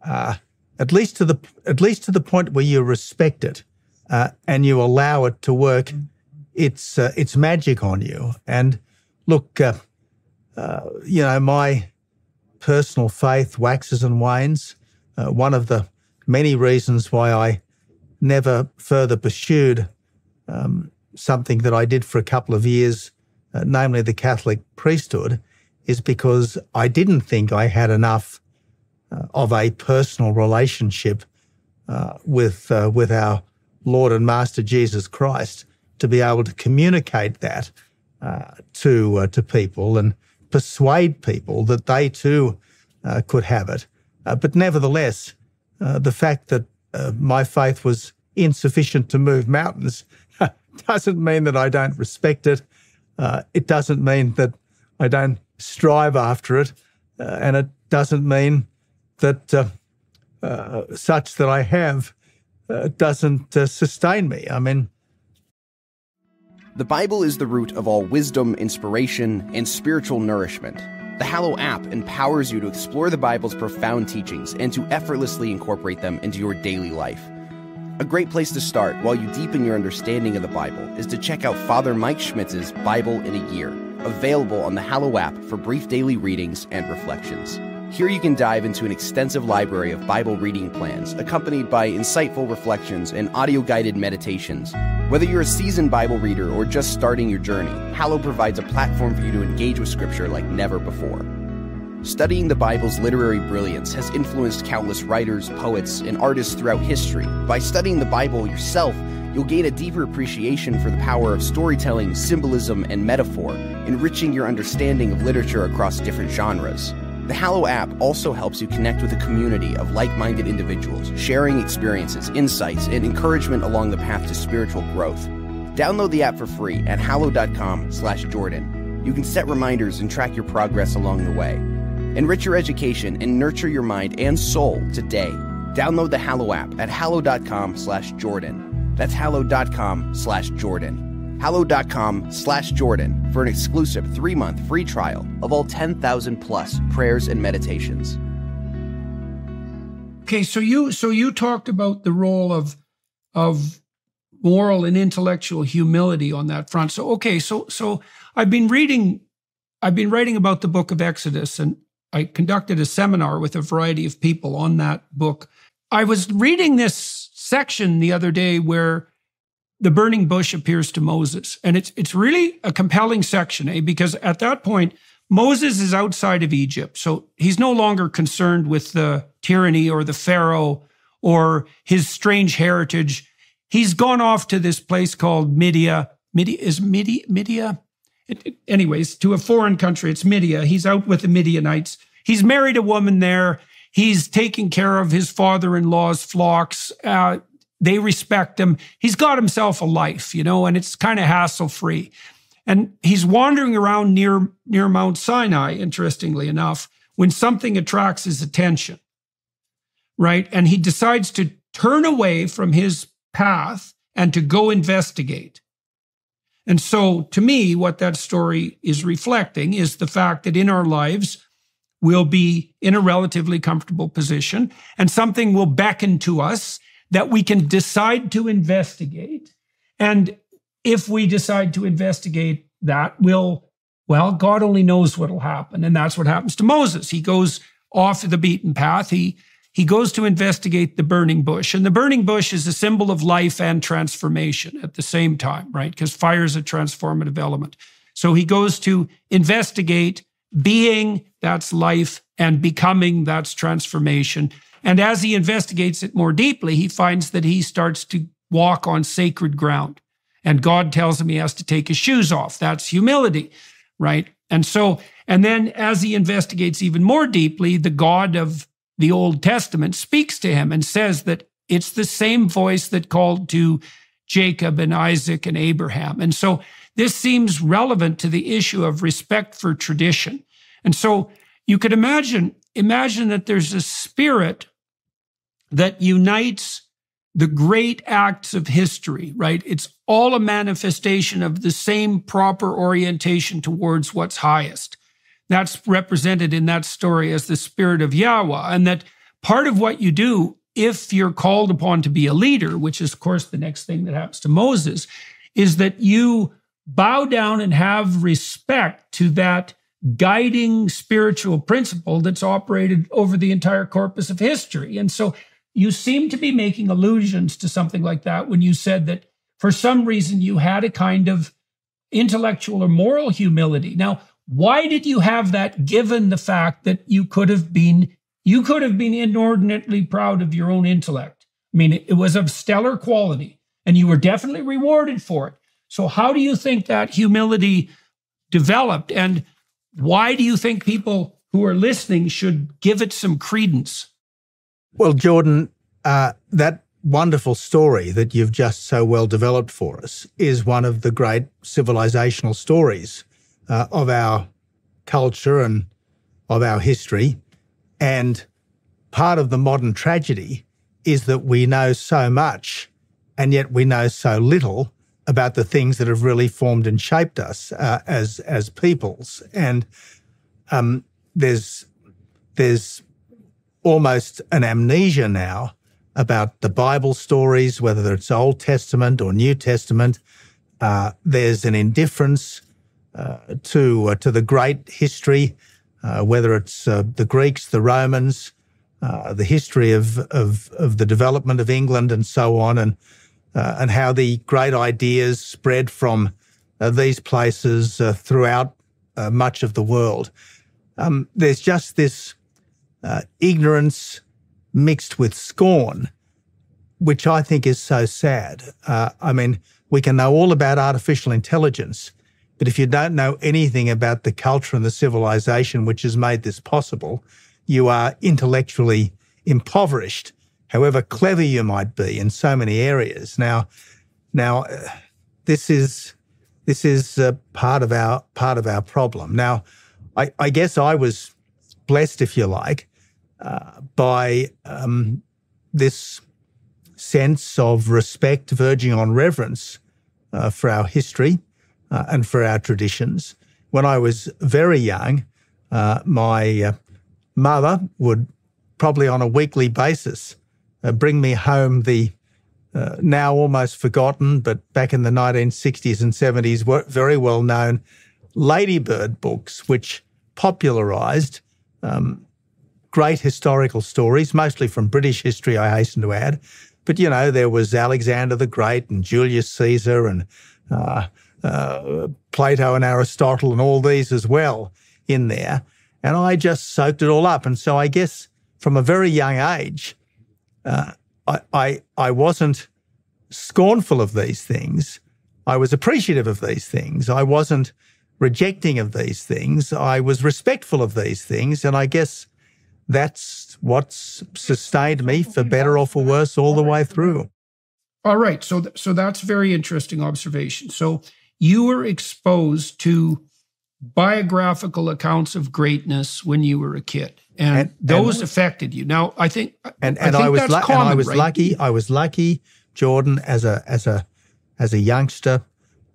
at least to the point where you respect it. and you allow it to work its magic on you. And look, my personal faith waxes and wanes. One of the many reasons why I never further pursued something that I did for a couple of years, namely the Catholic priesthood, is because I didn't think I had enough of a personal relationship with our Lord and Master Jesus Christ to be able to communicate that to people and persuade people that they too could have it. But nevertheless, the fact that my faith was insufficient to move mountains doesn't mean that I don't respect it. It doesn't mean that I don't strive after it. And it doesn't mean that such that I have doesn't sustain me. I mean, the Bible is the root of all wisdom, inspiration, and spiritual nourishment. The Hallow app empowers you to explore the Bible's profound teachings and to effortlessly incorporate them into your daily life. A great place to start while you deepen your understanding of the Bible is to check out Father Mike Schmitz's Bible in a Year, available on the Hallow app for brief daily readings and reflections. Here you can dive into an extensive library of Bible reading plans, accompanied by insightful reflections and audio-guided meditations. Whether you're a seasoned Bible reader or just starting your journey, Hallow provides a platform for you to engage with Scripture like never before. Studying the Bible's literary brilliance has influenced countless writers, poets, and artists throughout history. By studying the Bible yourself, you'll gain a deeper appreciation for the power of storytelling, symbolism, and metaphor, enriching your understanding of literature across different genres. The Hallow app also helps you connect with a community of like-minded individuals, sharing experiences, insights, and encouragement along the path to spiritual growth. Download the app for free at hallow.com/Jordan. You can set reminders and track your progress along the way. Enrich your education and nurture your mind and soul today. Download the Hallow app at hallow.com/Jordan. That's hallow.com/Jordan. hallow.com/Jordan for an exclusive 3-month free trial of all 10,000 plus prayers and meditations. Okay, so you talked about the role of moral and intellectual humility on that front. So I've been writing about the book of Exodus, and I conducted a seminar with a variety of people on that book. I was reading this section the other day where the burning bush appears to Moses. And it's really a compelling section, because at that point, Moses is outside of Egypt. So he's no longer concerned with the tyranny or the Pharaoh or his strange heritage. He's gone off to this place called Midia. Anyways, to a foreign country, it's Midia. He's out with the Midianites. He's married a woman there. He's taking care of his father-in-law's flocks. They respect him. He's got himself a life, and it's kind of hassle-free. And he's wandering around near Mount Sinai, interestingly enough, when something attracts his attention, right? And he decides to turn away from his path and to go investigate. And so, to me, what that story is reflecting is the fact that in our lives, we'll be in a relatively comfortable position, and something will beckon to us that we can decide to investigate. And if we decide to investigate that, God only knows what will happen. And that's what happens to Moses. He goes off the beaten path. He goes to investigate the burning bush. And the burning bush is a symbol of life and transformation at the same time, right? Because fire is a transformative element. So he goes to investigate being, that's life, and becoming, that's transformation. And as he investigates it more deeply, he finds that he starts to walk on sacred ground. And God tells him he has to take his shoes off. That's humility, right? And then as he investigates even more deeply, the God of the Old Testament speaks to him and says that it's the same voice that called to Jacob and Isaac and Abraham. And so this seems relevant to the issue of respect for tradition. And so you could imagine that there's a spirit that unites the great acts of history, right? It's all a manifestation of the same proper orientation towards what's highest. That's represented in that story as the Spirit of Yahweh, and that part of what you do if you're called upon to be a leader, which is, of course, the next thing that happens to Moses, is that you bow down and have respect to that guiding spiritual principle that's operated over the entire corpus of history. And so you seem to be making allusions to something like that when you said that for some reason you had a kind of intellectual or moral humility. Now, why did you have that, given the fact that you could have been inordinately proud of your own intellect? I mean, it was of stellar quality, and you were definitely rewarded for it. So how do you think that humility developed, and why do you think people who are listening should give it some credence? Well, Jordan, that wonderful story that you've just so well developed for us is one of the great civilizational stories of our culture and of our history. And part of the modern tragedy is that we know so much, and yet we know so little about the things that have really formed and shaped us as peoples. And there's almost an amnesia now about the Bible stories, whether it's Old Testament or New Testament. There's an indifference to the great history, whether it's the Greeks, the Romans, the history of the development of England and so on, and how the great ideas spread from these places throughout much of the world. There's just this ignorance mixed with scorn, which I think is so sad. I mean, we can know all about artificial intelligence, but if you don't know anything about the culture and the civilization which has made this possible, you are intellectually impoverished, however clever you might be in so many areas. Now, this is part of our problem. Now, I guess I was blessed, if you like, by this sense of respect verging on reverence for our history and for our traditions. When I was very young, my mother would probably on a weekly basis bring me home the now almost forgotten, but back in the 1960s and 70s, were very well-known Ladybird books, which popularised great historical stories, mostly from British history, I hasten to add. But, you know, there was Alexander the Great and Julius Caesar and Plato and Aristotle and all these as well in there. And I just soaked it all up. And so I guess from a very young age, I wasn't scornful of these things. I was appreciative of these things. I wasn't rejecting of these things. I was respectful of these things. And I guess that's what's sustained me, for better or for worse, all the way through. All right. So that's a very interesting observation. So you were exposed to biographical accounts of greatness when you were a kid, and those affected you. Now, I think I was lucky, Jordan, as a youngster.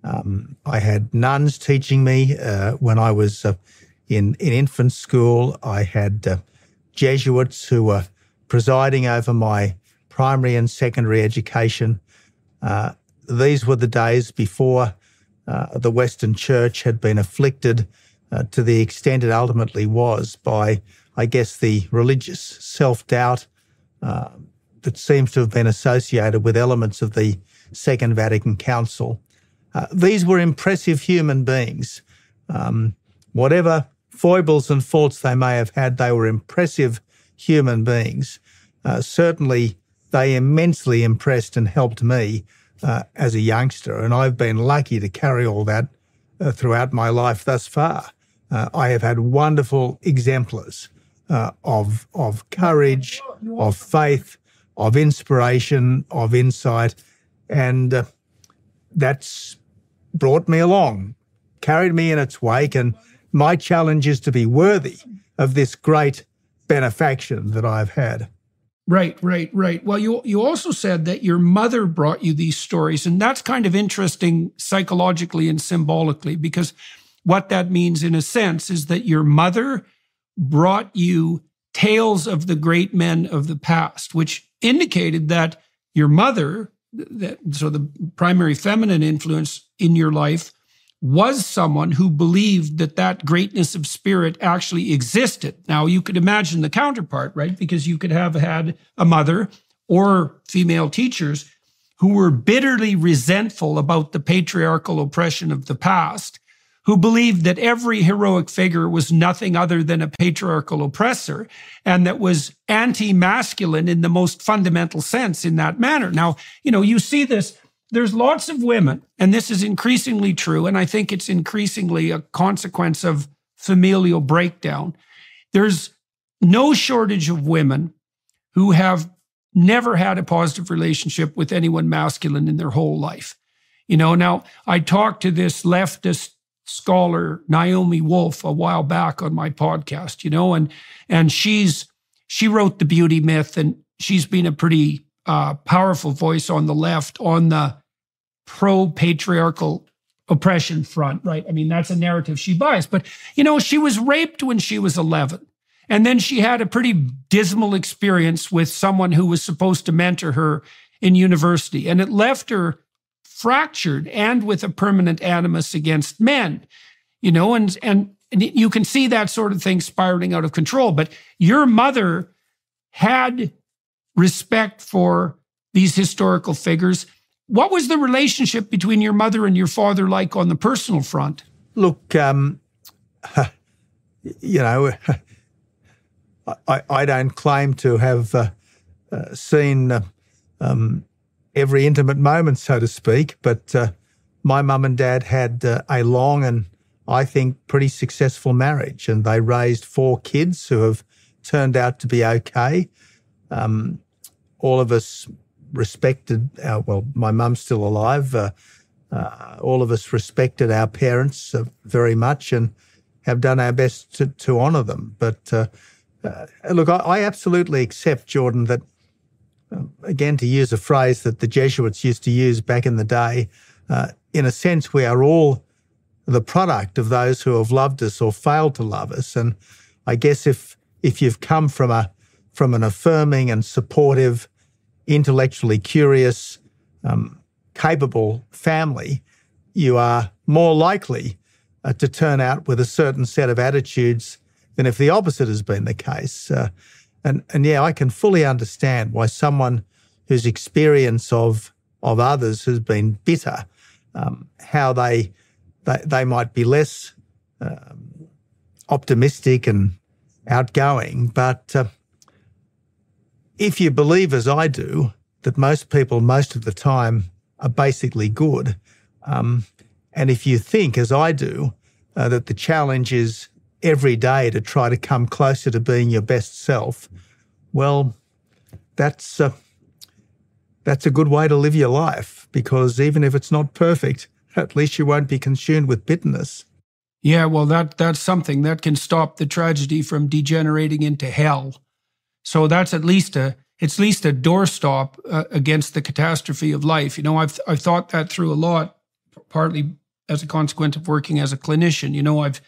I had nuns teaching me when I was in infant school. I had Jesuits who were presiding over my primary and secondary education. These were the days before the Western Church had been afflicted to the extent it ultimately was by, I guess, the religious self-doubt that seems to have been associated with elements of the Second Vatican Council. These were impressive human beings. Whatever foibles and faults they may have had, they were impressive human beings. Certainly, they immensely impressed and helped me as a youngster, and I've been lucky to carry all that throughout my life thus far. I have had wonderful exemplars of courage, of faith, of inspiration, of insight, and that's brought me along, carried me in its wake, and my challenge is to be worthy of this great benefaction that I've had. Right. Well, you also said that your mother brought you these stories, and that's kind of interesting psychologically and symbolically, because what that means in a sense is that your mother brought you tales of the great men of the past, which indicated that your mother, so the primary feminine influence in your life, was someone who believed that greatness of spirit actually existed. Now, you could imagine the counterpart, right? Because you could have had a mother or female teachers who were bitterly resentful about the patriarchal oppression of the past, who believed that every heroic figure was nothing other than a patriarchal oppressor, and that was anti-masculine in the most fundamental sense in that manner. Now, you see this. There's lots of women, and this is increasingly true, and I think it's increasingly a consequence of familial breakdown. There's no shortage of women who have never had a positive relationship with anyone masculine in their whole life. Now, I talked to this leftist scholar, Naomi Wolf, a while back on my podcast, and she wrote The Beauty Myth, and she's been a pretty powerful voice on the left on the pro-patriarchal oppression front, right? I mean, that's a narrative she buys. But, she was raped when she was 11. And then she had a pretty dismal experience with someone who was supposed to mentor her in university. And it left her fractured and with a permanent animus against men, and you can see that sort of thing spiraling out of control. But your mother had respect for these historical figures. What was the relationship between your mother and your father like on the personal front? Look, I don't claim to have seen every intimate moment, so to speak, but my mum and dad had a long and, I think, pretty successful marriage, and they raised 4 kids who have turned out to be okay. All of us respected my mum's still alive. All of us respected our parents very much and have done our best to honour them. But look, I absolutely accept, Jordan, that, again, to use a phrase that the Jesuits used to use back in the day, in a sense, we are all the product of those who have loved us or failed to love us. And I guess if you've come from an affirming and supportive, intellectually curious, capable family, you are more likely to turn out with a certain set of attitudes than if the opposite has been the case. And yeah, I can fully understand why someone whose experience of others has been bitter, how they might be less optimistic and outgoing. But if you believe, as I do, that most people most of the time are basically good, and if you think, as I do, that the challenge is every day to try to come closer to being your best self, well, that's a good way to live your life, because even if it's not perfect, at least you won't be consumed with bitterness. Yeah, well, that's something that can stop the tragedy from degenerating into hell. So that's at least a doorstop against the catastrophe of life. I've thought that through a lot, partly as a consequence of working as a clinician.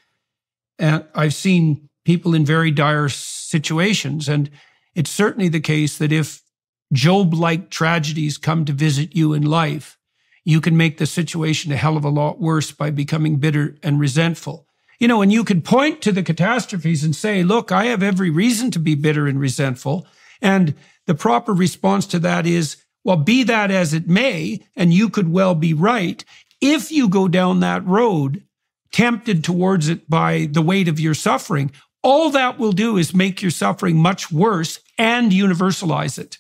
I've seen people in very dire situations, and it's certainly the case that if Job-like tragedies come to visit you in life, you can make the situation a hell of a lot worse by becoming bitter and resentful. And you could point to the catastrophes and say, look, I have every reason to be bitter and resentful. And the proper response to that is, well, be that as it may, and you could well be right. If you go down that road, tempted towards it by the weight of your suffering, all that will do is make your suffering much worse and universalize it.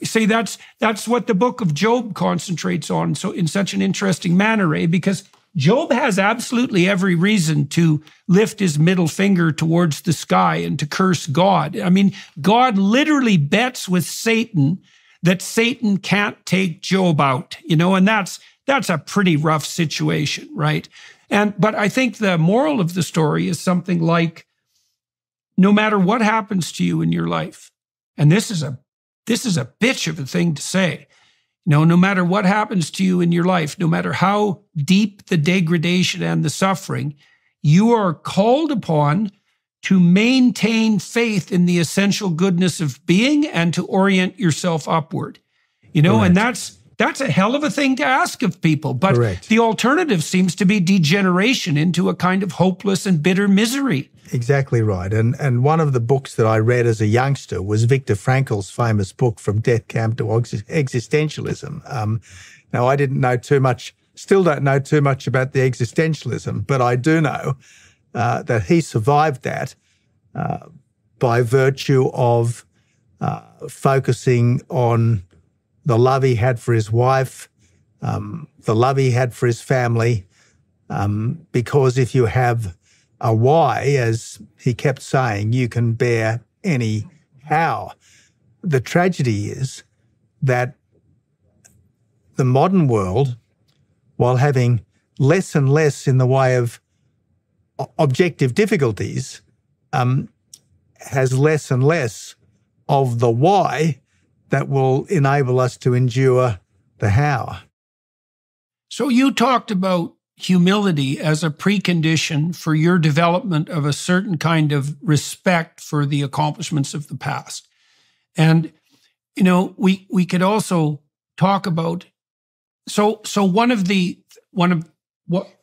See, that's what the book of Job concentrates on, so in such an interesting manner, because Job has absolutely every reason to lift his middle finger towards the sky and to curse God. I mean, God literally bets with Satan that Satan can't take Job out, and that's a pretty rough situation, right? But I think the moral of the story is something like, no matter what happens to you in your life, and this is a bitch of a thing to say, no matter what happens to you in your life, no matter how deep the degradation and the suffering, you are called upon to maintain faith in the essential goodness of being and to orient yourself upward. You know, and that's a hell of a thing to ask of people. But the alternative seems to be degeneration into a kind of hopeless and bitter misery. Exactly right. And one of the books that I read as a youngster was Viktor Frankl's famous book, From Death Camp to Existentialism. Now, I didn't know too much, still don't know too much about the existentialism, but I do know that he survived that by virtue of focusing on the love he had for his wife, the love he had for his family, because if you have a why, as he kept saying, you can bear any how. The tragedy is that the modern world, while having less and less in the way of objective difficulties, has less and less of the why that will enable us to endure the how. So you talked about humility as a precondition for your development of a certain kind of respect for the accomplishments of the past. And, you know, we could also talk about,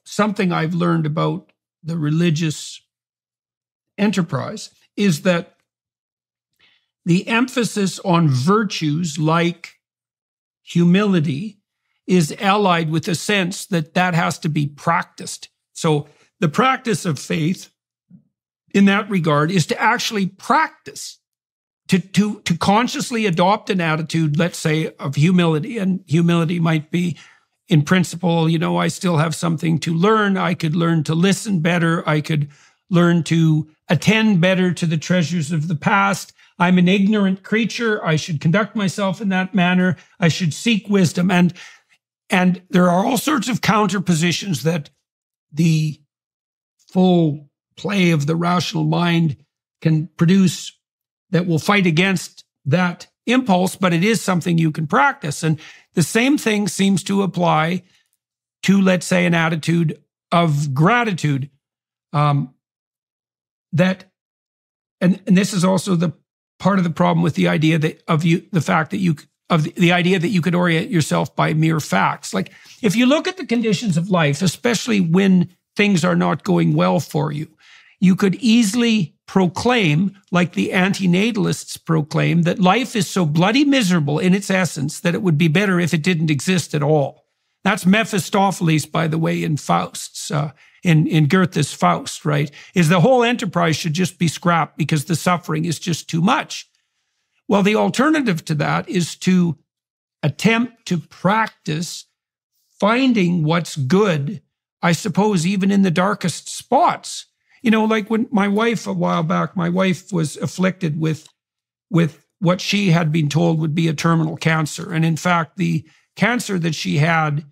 something I've learned about the religious enterprise is that the emphasis on virtues like humility is allied with a sense that has to be practiced. So the practice of faith in that regard is to actually practice, to consciously adopt an attitude, let's say, of humility. And humility might be, in principle, you know, I still have something to learn. I could learn to listen better. I could learn to attend better to the treasures of the past. I'm an ignorant creature. I should conduct myself in that manner. I should seek wisdom. And there are all sorts of counterpositions that the full play of the rational mind can produce that will fight against that impulse, but it is something you can practice. And the same thing seems to apply to, let's say, an attitude of gratitude. And this is also the part of the problem with the idea that the idea that you could orient yourself by mere facts. Like, if you look at the conditions of life, especially when things are not going well for you, you could easily proclaim, like the antinatalists proclaim, that life is so bloody miserable in its essence that it would be better if it didn't exist at all. That's Mephistopheles, by the way, in Faust's, in Goethe's Faust, right? Is the whole enterprise should just be scrapped because the suffering is just too much. Well, the alternative to that is to attempt to practice finding what's good, I suppose, even in the darkest spots. You know, like when my wife, a while back, my wife was afflicted with what she had been told would be a terminal cancer. And in fact, the cancer that she had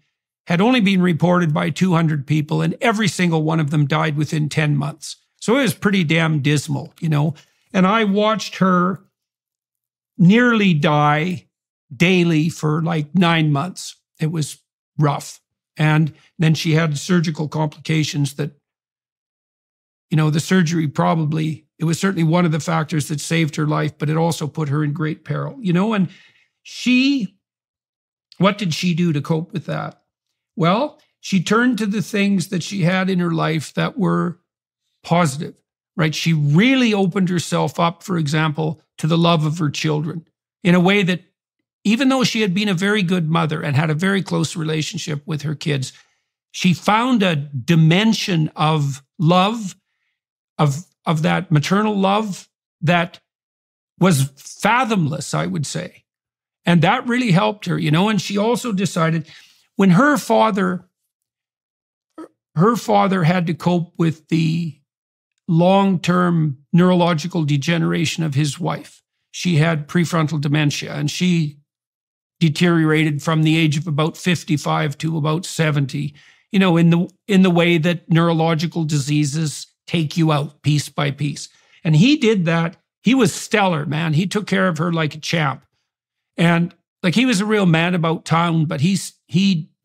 only been reported by 200 people, and every single one of them died within 10 months. So it was pretty damn dismal, you know. And I watched her nearly die daily for like 9 months. It was rough. And then she had surgical complications that, you know, the surgery it was certainly one of the factors that saved her life, but it also put her in great peril, you know. And what did she do to cope with that? Well, she turned to the things that she had in her life that were positive, right? She really opened herself up, for example, to the love of her children in a way that, even though she had been a very good mother and had a very close relationship with her kids, she found a dimension of love, of that maternal love that was fathomless, I would say. And that really helped her, you know. And she also decided, when her father had to cope with the long-term neurological degeneration of his wife. She had prefrontal dementia, and she deteriorated from the age of about 55 to about 70, you know, in the way that neurological diseases take you out piece by piece. And he did that. He was stellar, man. He took care of her like a champ. And like, he was a real man about town, but he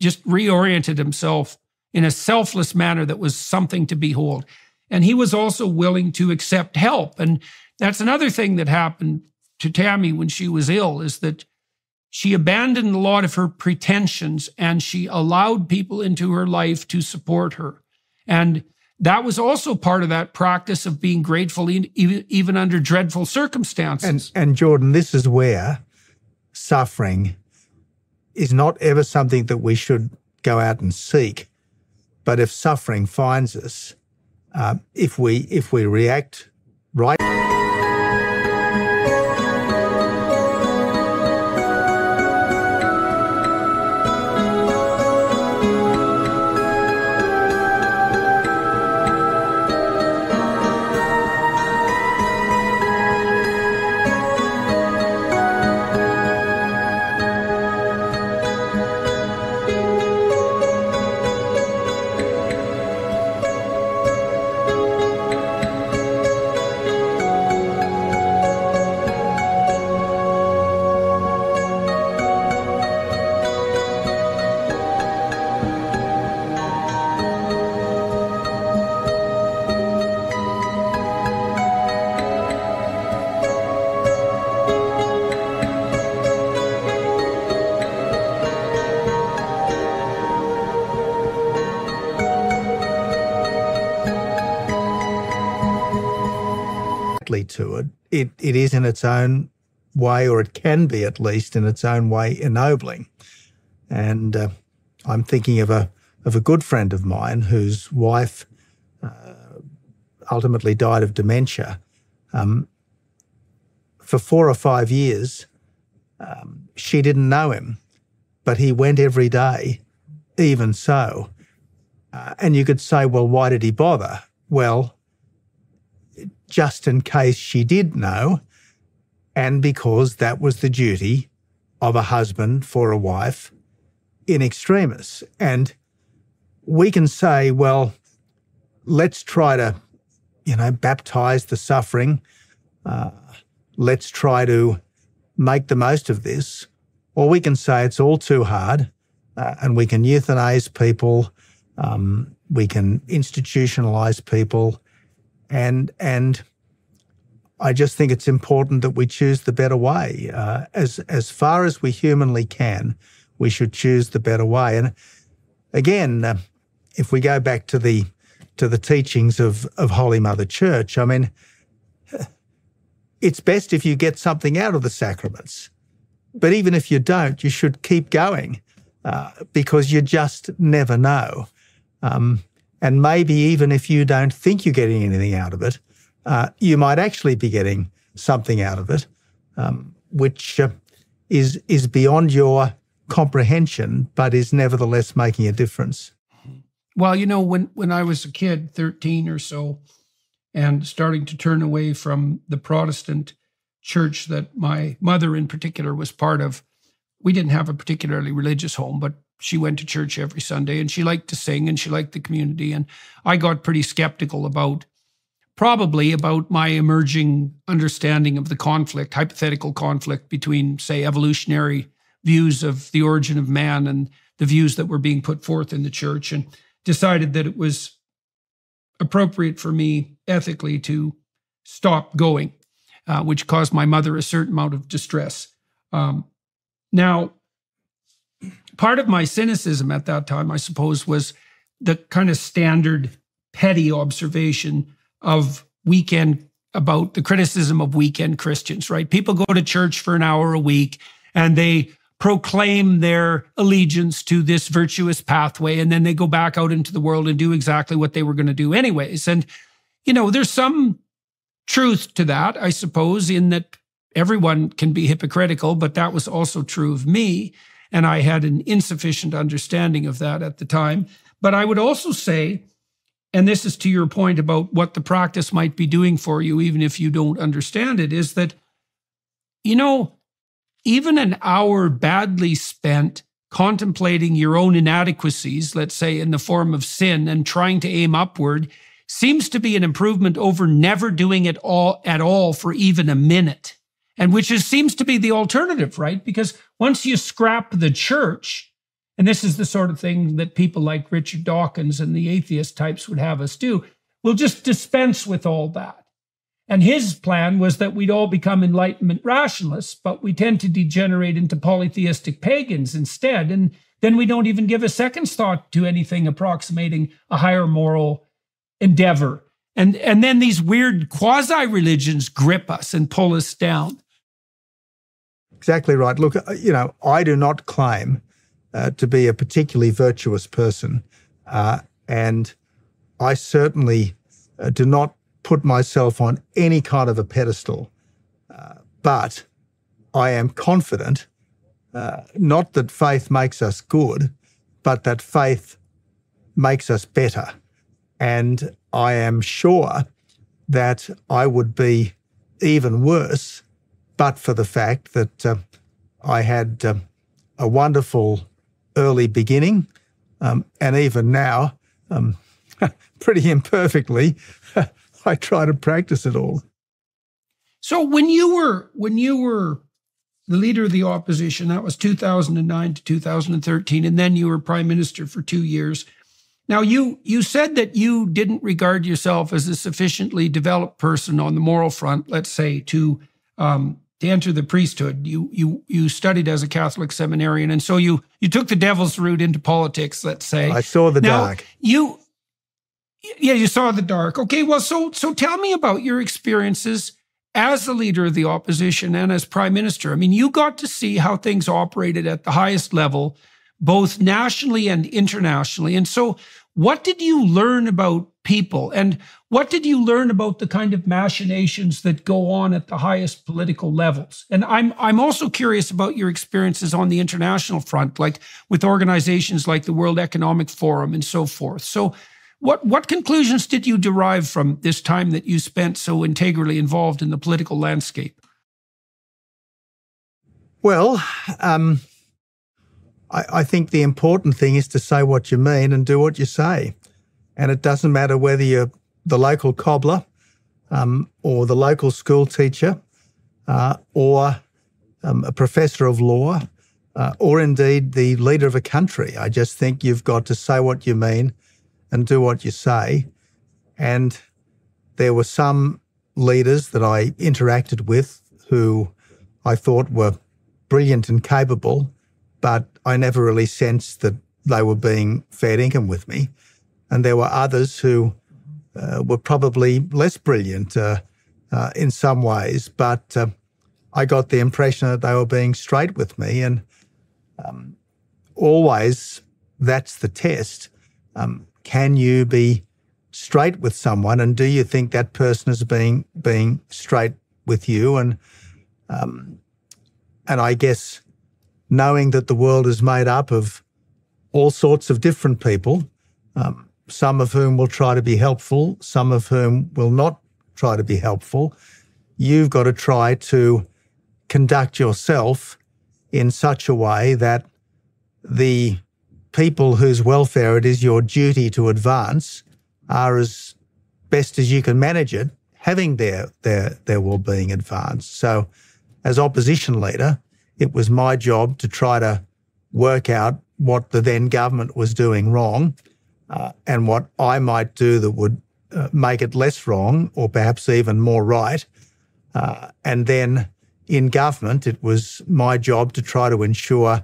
just reoriented himself in a selfless manner that was something to behold. And he was also willing to accept help. And that's another thing that happened to Tammy when she was ill, is that she abandoned a lot of her pretensions and she allowed people into her life to support her. And that was also part of that practice of being grateful even under dreadful circumstances. And Jordan, this is where suffering is not ever something that we should go out and seek. But if suffering finds us, if we react right, to it is in its own way, or it can be at least in its own way, ennobling. And I'm thinking of a good friend of mine whose wife ultimately died of dementia. For 4 or 5 years, she didn't know him, but he went every day, even so. And you could say, well, why did he bother? Well, just in case she did know, and because that was the duty of a husband for a wife in extremis. And we can say, well, let's try to, baptize the suffering. Let's try to make the most of this. Or we can say it's all too hard, and we can euthanize people, we can institutionalize people, and I just think it's important that we choose the better way. As far as we humanly can, we should choose the better way. And again, if we go back to the teachings of Holy Mother Church, I mean, it's best if you get something out of the sacraments. But even if you don't, you should keep going because you just never know. And maybe even if you don't think you're getting anything out of it, you might actually be getting something out of it, which is beyond your comprehension, but is nevertheless making a difference. Well, when I was a kid, 13 or so, and starting to turn away from the Protestant church that my mother in particular was part of, we didn't have a particularly religious home, but she went to church every Sunday and she liked to sing and she liked the community. And I got pretty skeptical about my emerging understanding of the conflict, hypothetical conflict between, say, evolutionary views of the origin of man and the views that were being put forth in the church, and decided that it was appropriate for me ethically to stop going, which caused my mother a certain amount of distress. Now, part of my cynicism at that time, I suppose, was the kind of standard petty observation of about the criticism of weekend Christians, right? People go to church for an hour a week and they proclaim their allegiance to this virtuous pathway, and then they go back out into the world and do exactly what they were going to do anyways. And, there's some truth to that, I suppose, in that everyone can be hypocritical, but that was also true of me. And I had an insufficient understanding of that at the time. But I would also say, and this is to your point about what the practice might be doing for you, even if you don't understand it, is that, even an hour badly spent contemplating your own inadequacies, let's say in the form of sin, and trying to aim upward, seems to be an improvement over never doing it at all for even a minute. And which seems to be the alternative, right? Because once you scrap the church, and this is the sort of thing that people like Richard Dawkins and the atheist types would have us do, we'll just dispense with all that. And his plan was that we'd all become Enlightenment rationalists, but we tend to degenerate into polytheistic pagans instead. And then we don't even give a second's thought to anything approximating a higher moral endeavor. And then these weird quasi-religions grip us and pull us down. Exactly right. Look, I do not claim to be a particularly virtuous person. And I certainly do not put myself on any kind of a pedestal. But I am confident, not that faith makes us good, but that faith makes us better. And I am sure that I would be even worse, but for the fact that I had a wonderful early beginning, and even now, pretty imperfectly, I try to practice it all. So when you were the leader of the opposition, that was 2009 to 2013, and then you were prime minister for 2 years. Now, you said that you didn't regard yourself as a sufficiently developed person on the moral front, let's say, to enter the priesthood. You studied as a Catholic seminarian, and so you took the devil's route into politics, let's say. I saw the dark. You saw the dark. Okay, well, so tell me about your experiences as the leader of the opposition and as prime minister. I mean, you got to see how things operated at the highest level, both nationally and internationally. And so what did you learn about people? And what did you learn about the kind of machinations that go on at the highest political levels? And I'm also curious about your experiences on the international front, like with organizations like the World Economic Forum and so forth. So what conclusions did you derive from this time that you spent so integrally involved in the political landscape? Well, I think the important thing is to say what you mean and do what you say. And it doesn't matter whether you're the local cobbler or the local school teacher or a professor of law or indeed the leader of a country. I just think you've got to say what you mean and do what you say. And there were some leaders that I interacted with who I thought were brilliant and capable, but I never really sensed that they were being fair income with me. And there were others who were probably less brilliant in some ways, but I got the impression that they were being straight with me. And always that's the test. Can you be straight with someone, and do you think that person is being straight with you? And I guess knowing that the world is made up of all sorts of different people, some of whom will try to be helpful, some of whom will not try to be helpful, you've got to try to conduct yourself in such a way that the people whose welfare it is your duty to advance are, as best as you can manage it, having their well-being advanced. So as opposition leader, it was my job to try to work out what the then government was doing wrong and what I might do that would make it less wrong or perhaps even more right. And then in government, it was my job to try to ensure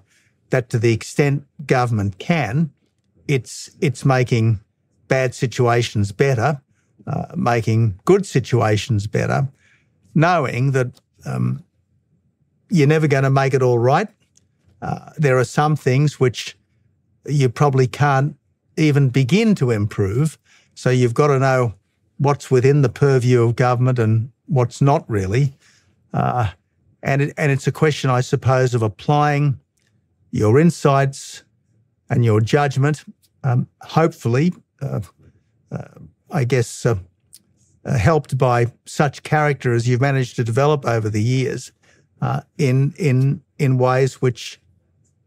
that to the extent government can, it's making bad situations better, making good situations better, knowing that you're never going to make it all right. There are some things which you probably can't even begin to improve. So you've got to know what's within the purview of government and what's not really. And it's a question, I suppose, of applying your insights and your judgment, hopefully, I guess, helped by such character as you've managed to develop over the years, in ways which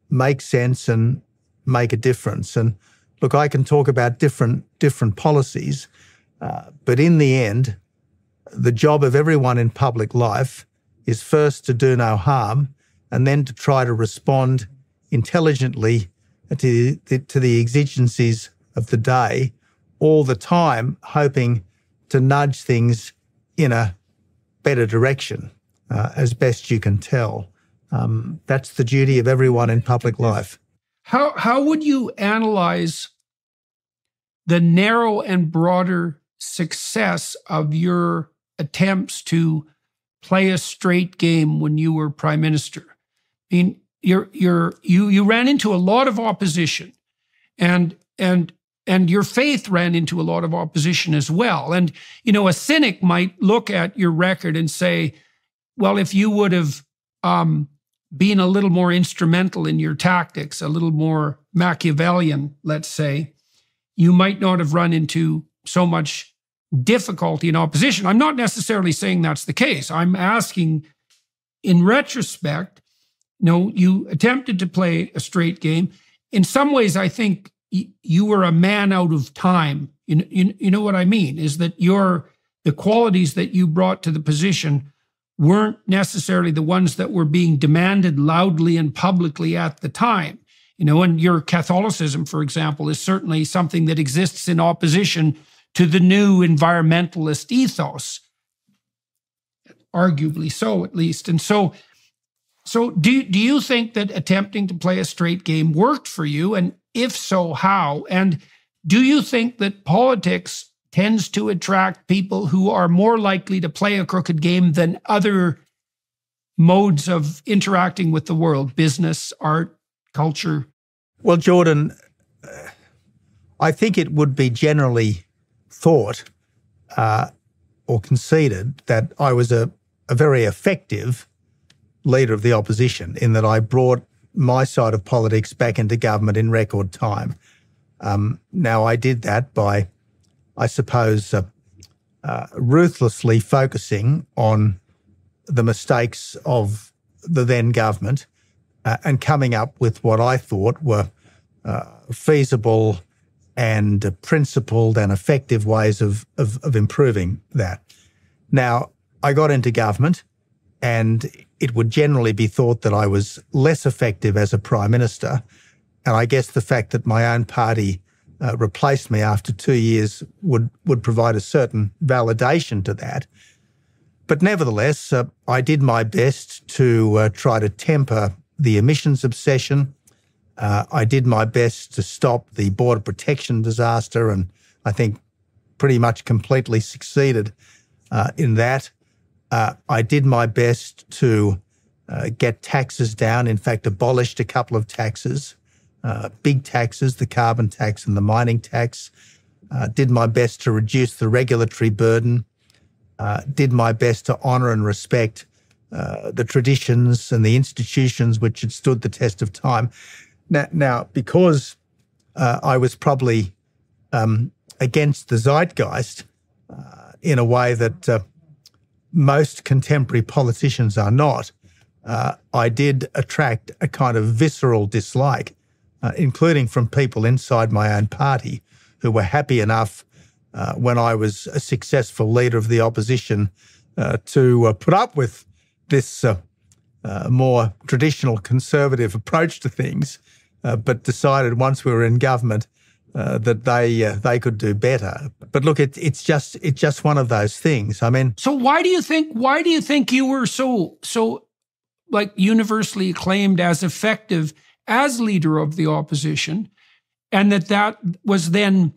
make sense and make a difference. And look, I can talk about different policies, but in the end, the job of everyone in public life is first to do no harm and then to try to respond intelligently to the exigencies of the day, all the time hoping to nudge things in a better direction, as best you can tell. That's the duty of everyone in public life. How would you analyze the narrow and broader success of your attempts to play a straight game when you were prime minister? I mean, you ran into a lot of opposition, and your faith ran into a lot of opposition as well. And a cynic might look at your record and say, well, if you would have been a little more instrumental in your tactics, a little more Machiavellian, let's say, you might not have run into so much difficulty in opposition. I'm not necessarily saying that's the case. I'm asking, in retrospect, you attempted to play a straight game. In some ways, I think you were a man out of time. You know what I mean? Is that the qualities that you brought to the position weren't necessarily the ones that were being demanded loudly and publicly at the time. And your Catholicism, for example, is certainly something that exists in opposition to the new environmentalist ethos, arguably so, at least. And so do you think that attempting to play a straight game worked for you? And if so, how? And do you think that politics tends to attract people who are more likely to play a crooked game than other modes of interacting with the world, business, art, culture? Well, Jordan, I think it would be generally thought or conceded that I was a very effective leader of the opposition in that I brought my side of politics back into government in record time. Now, I did that by, I suppose, ruthlessly focusing on the mistakes of the then government and coming up with what I thought were feasible and principled and effective ways of improving that. Now, I got into government, and it would generally be thought that I was less effective as a prime minister. And I guess the fact that my own party replaced me after 2 years would provide a certain validation to that. But nevertheless, I did my best to try to temper the emissions obsession. I did my best to stop the border protection disaster, and I think pretty much completely succeeded in that. I did my best to get taxes down, in fact, abolished a couple of taxes, big taxes, the carbon tax and the mining tax. Did my best to reduce the regulatory burden. Did my best to honour and respect the traditions and the institutions which had stood the test of time. Now, because I was probably against the zeitgeist in a way that most contemporary politicians are not, I did attract a kind of visceral dislike, including from people inside my own party who were happy enough when I was a successful leader of the opposition to put up with this more traditional conservative approach to things, but decided once we were in government that they could do better. But look, it's just one of those things. I mean, so why do you think you were so like universally acclaimed as effective as leader of the opposition, and that was then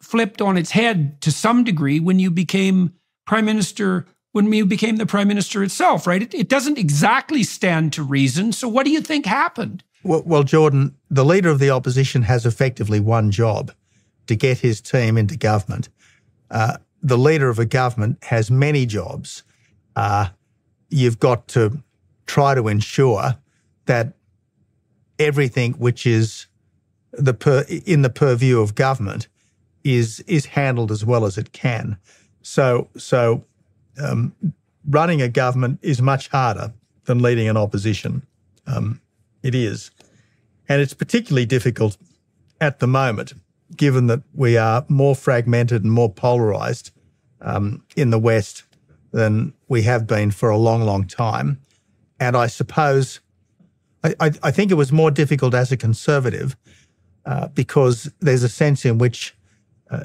flipped on its head to some degree when you became prime minister? When you became the prime minister itself, right? It doesn't exactly stand to reason. So what do you think happened? Well, Jordan, the leader of the opposition has effectively one job: to get his team into government. The leader of a government has many jobs. You've got to try to ensure that everything which is in the purview of government is handled as well as it can. So running a government is much harder than leading an opposition. It is. And it's particularly difficult at the moment, given that we are more fragmented and more polarised in the West than we have been for a long, long time. And I suppose, I think it was more difficult as a Conservative because there's a sense in which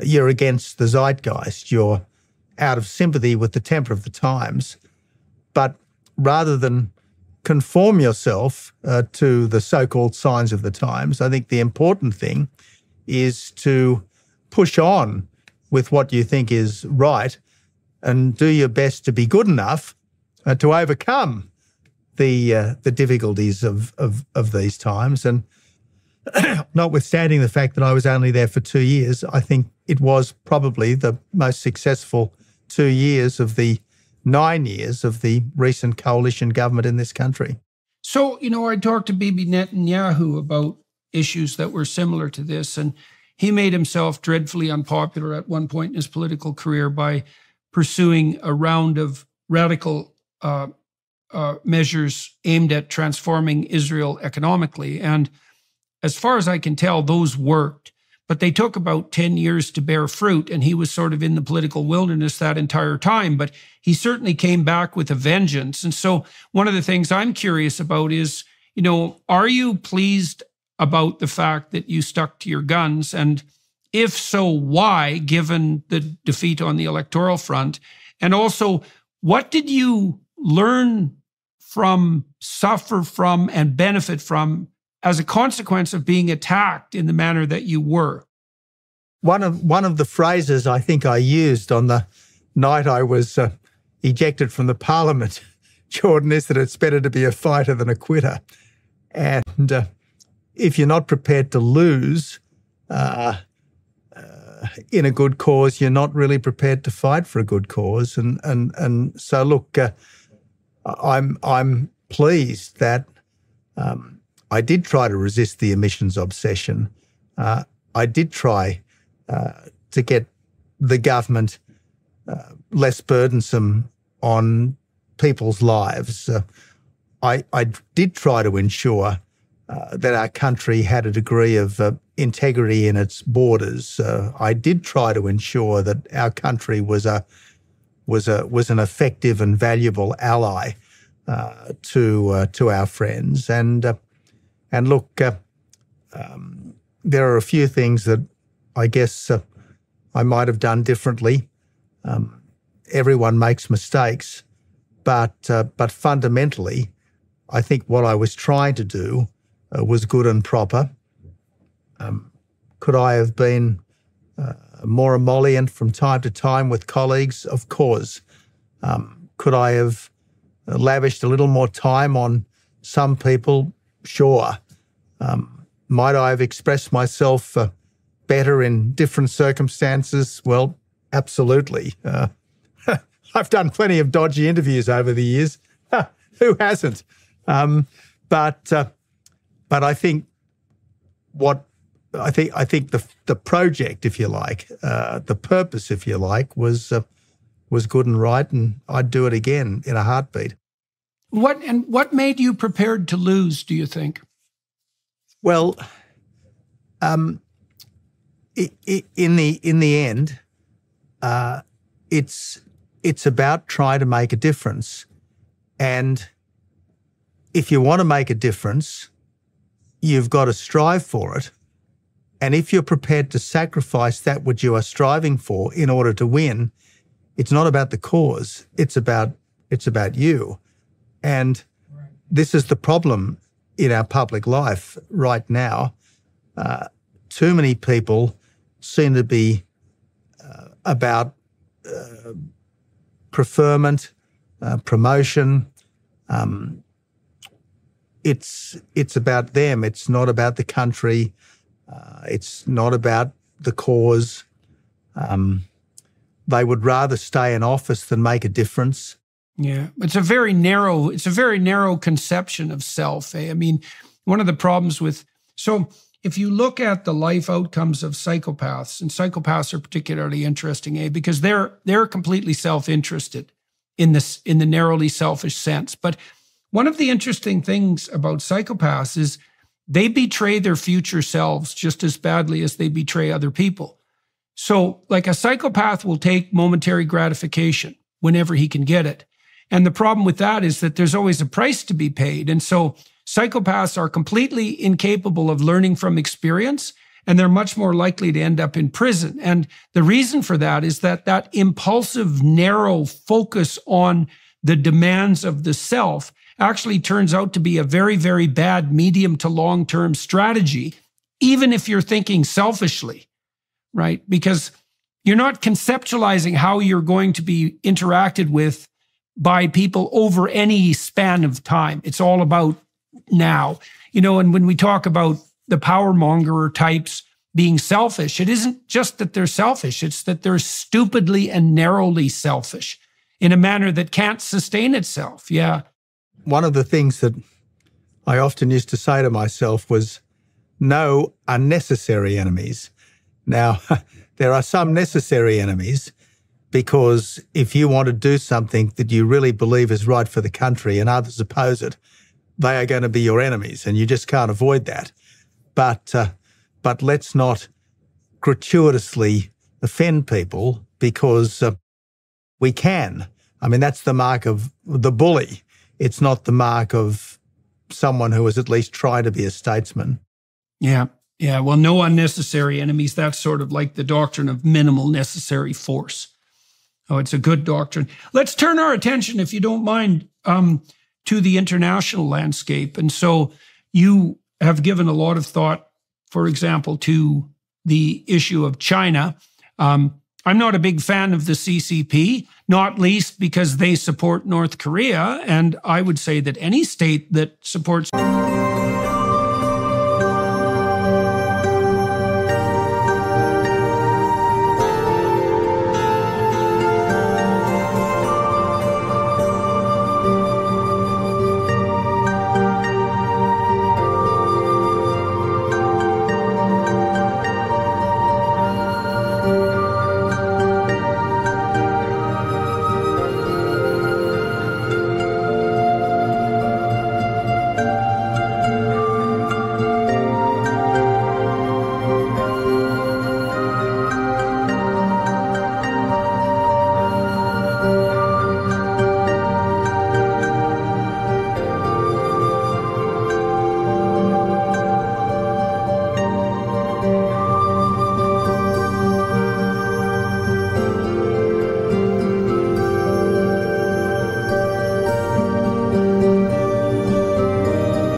you're against the zeitgeist. You're out of sympathy with the temper of the times. But rather than conform yourself to the so-called signs of the times, I think the important thing is to push on with what you think is right and do your best to be good enough to overcome the difficulties of these times. And notwithstanding the fact that I was only there for 2 years, I think it was probably the most successful 2 years of the 9 years of the recent coalition government in this country. So, I talked to Bibi Netanyahu about issues that were similar to this, and he made himself dreadfully unpopular at one point in his political career by pursuing a round of radical measures aimed at transforming Israel economically. And as far as I can tell, those worked. But they took about 10 years to bear fruit, and he was sort of in the political wilderness that entire time. But he certainly came back with a vengeance. And so one of the things I'm curious about is, are you pleased about the fact that you stuck to your guns? And if so, why, given the defeat on the electoral front? And also, what did you learn from, suffer from, and benefit from as a consequence of being attacked in the manner that you were? One of the phrases I think I used on the night I was ejected from the parliament, Jordan, is that it's better to be a fighter than a quitter. And if you're not prepared to lose in a good cause, you're not really prepared to fight for a good cause. And so, look, I'm pleased that I did try to resist the emissions obsession. I did try to get the government less burdensome on people's lives. I did try to ensure that our country had a degree of integrity in its borders. I did try to ensure that our country was an effective and valuable ally to our friends. And look, there are a few things that I guess I might have done differently. Everyone makes mistakes, but fundamentally, I think what I was trying to do was good and proper. Could I have been more emollient from time to time with colleagues? Of course. Could I have lavished a little more time on some people? Sure. Might I have expressed myself better in different circumstances? Well, absolutely. I've done plenty of dodgy interviews over the years. Who hasn't? But I think the project, if you like, the purpose, if you like, was good and right, and I'd do it again in a heartbeat. What made you prepared to lose, do you think? Well, in the end, it's about trying to make a difference, and if you want to make a difference, you've got to strive for it. And if you're prepared to sacrifice that which you are striving for in order to win, it's not about the cause. It's about you. And this is the problem in our public life right now. Too many people seem to be about preferment, promotion. It's about them. It's not about the country. It's not about the cause. They would rather stay in office than make a difference. Yeah, it's a very narrow conception of self. I mean, one of the problems so if you look at the life outcomes of psychopaths, and psychopaths are particularly interesting, because they're completely self-interested in the narrowly selfish sense. But one of the interesting things about psychopaths is they betray their future selves just as badly as they betray other people. So, like, a psychopath will take momentary gratification whenever he can get it. And the problem with that is that there's always a price to be paid. And so psychopaths are completely incapable of learning from experience, and they're much more likely to end up in prison. And the reason for that is that impulsive, narrow focus on the demands of the self actually turns out to be a very, very bad medium to long-term strategy, even if you're thinking selfishly, right? Because you're not conceptualizing how you're going to be interacted with by people over any span of time. It's all about now. And when we talk about the power mongerer types being selfish, it isn't just that they're selfish, it's that they're stupidly and narrowly selfish in a manner that can't sustain itself. Yeah. One of the things that I often used to say to myself was, no unnecessary enemies. Now, there are some necessary enemies, because if you want to do something that you really believe is right for the country and others oppose it, they are going to be your enemies, and you just can't avoid that. But let's not gratuitously offend people, because we can. I mean, that's the mark of the bully. It's not the mark of someone who has at least tried to be a statesman. Yeah. Yeah. Well, no unnecessary enemies. That's sort of like the doctrine of minimal necessary force. Oh, it's a good doctrine. Let's turn our attention, if you don't mind, to the international landscape. And so you have given a lot of thought, for example, to the issue of China. I'm not a big fan of the CCP, not least because they support North Korea. And I would say that any state that supports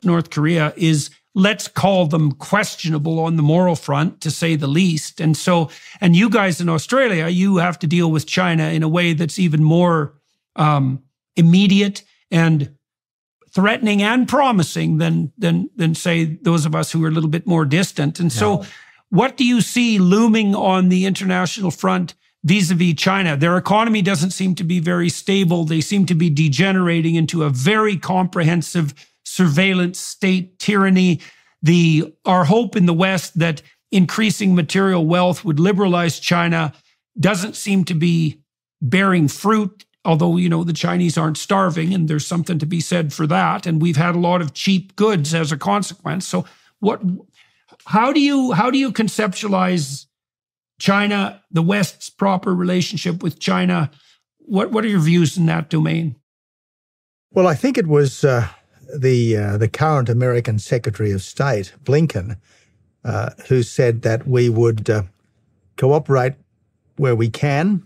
North Korea is, let's call them questionable on the moral front, to say the least. And so, and you guys in Australia, you have to deal with China in a way that's even more immediate and threatening and promising than say those of us who are a little bit more distant. And so what do you see looming on the international front vis-a-vis China? Their economy doesn't seem to be very stable. They seem to be degenerating into a very comprehensive surveillance state tyranny. Our hope in the West that increasing material wealth would liberalize China doesn't seem to be bearing fruit, although, the Chinese aren't starving, and there's something to be said for that. And we've had a lot of cheap goods as a consequence. So how do you conceptualize China, the West's proper relationship with China? What are your views in that domain? Well, I think it was the current American Secretary of State, Blinken, who said that we would cooperate where we can.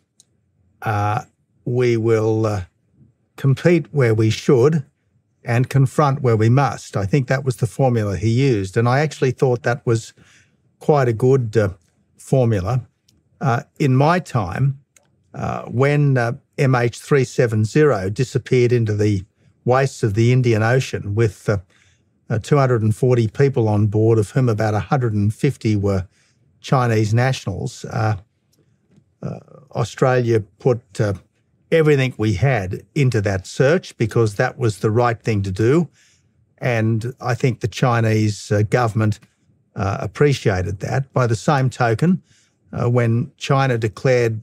We will compete where we should and confront where we must. I think that was the formula he used. And I actually thought that was quite a good formula. In my time, when MH370 disappeared into the wastes of the Indian Ocean with 240 people on board, of whom about 150 were Chinese nationals, Australia put everything we had into that search because that was the right thing to do. And I think the Chinese government appreciated that. By the same token, when China declared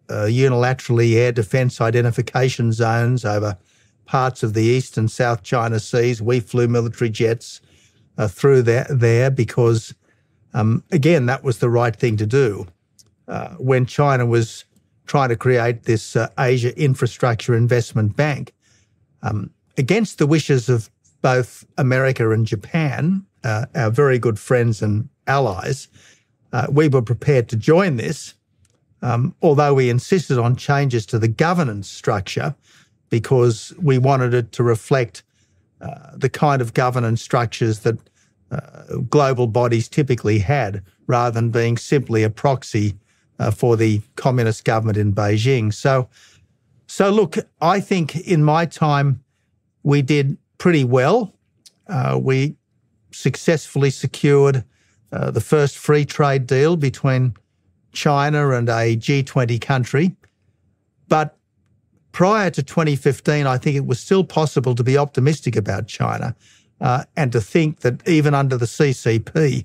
unilaterally air defence identification zones over parts of the East and South China Seas, we flew military jets through there because, again, that was the right thing to do. When China was trying to create this Asia Infrastructure Investment Bank, against the wishes of both America and Japan, our very good friends and allies, we were prepared to join this, although we insisted on changes to the governance structure because we wanted it to reflect the kind of governance structures that global bodies typically had, rather than being simply a proxy for the communist government in Beijing. So look, I think in my time we did pretty well. We successfully secured the first free trade deal between China and a G20 country. But prior to 2015, I think it was still possible to be optimistic about China and to think that even under the CCP,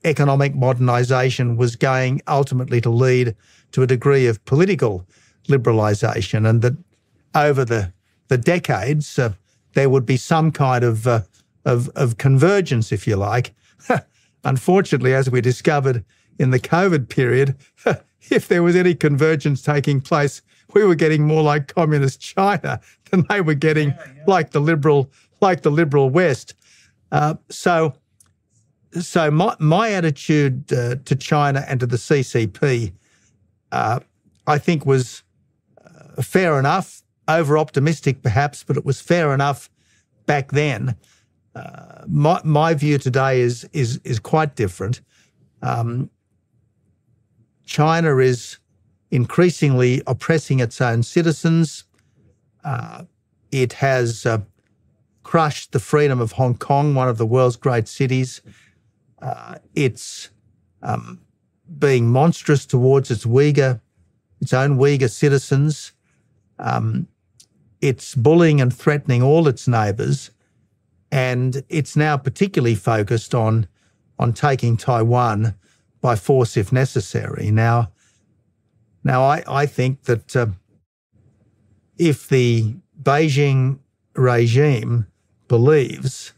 economic modernisation was going ultimately to lead to a degree of political liberalisation, and that over the decades there would be some kind of convergence, if you like. Unfortunately, as we discovered in the COVID period, if there was any convergence taking place, we were getting more like communist China than they were getting like the liberal West. So my attitude to China and to the CCP, I think, was fair enough, over-optimistic perhaps, but it was fair enough back then. My view today is quite different. China is increasingly oppressing its own citizens. It has crushed the freedom of Hong Kong, one of the world's great cities. It's being monstrous towards its own Uyghur citizens. It's bullying and threatening all its neighbours, and it's now particularly focused on taking Taiwan by force if necessary. Now I think that if the Beijing regime believes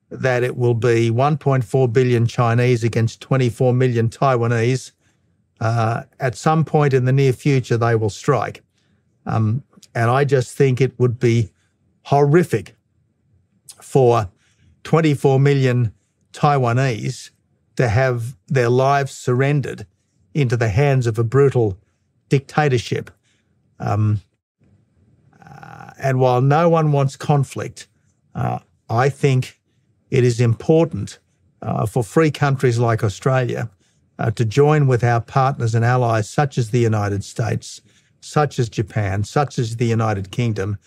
that it will be 1.4 billion Chinese against 24 million Taiwanese, at some point in the near future they will strike. And I just think it would be horrific for 24 million Taiwanese to have their lives surrendered into the hands of a brutal dictatorship. And while no one wants conflict, I think it is important for free countries like Australia to join with our partners and allies such as the United States, such as Japan, such as the United Kingdom,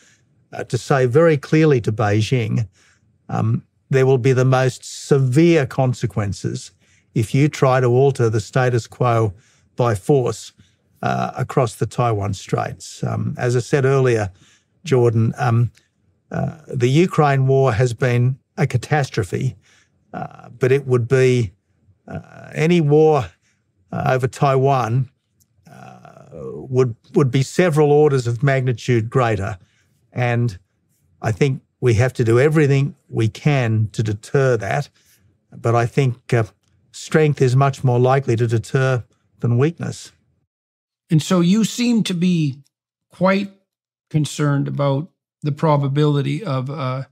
to say very clearly to Beijing, there will be the most severe consequences if you try to alter the status quo by force across the Taiwan Straits. As I said earlier, Jordan, the Ukraine war has been a catastrophe, but it would be any war over Taiwan would be several orders of magnitude greater. And I think we have to do everything we can to deter that. But I think strength is much more likely to deter than weakness. And so you seem to be quite concerned about the probability of a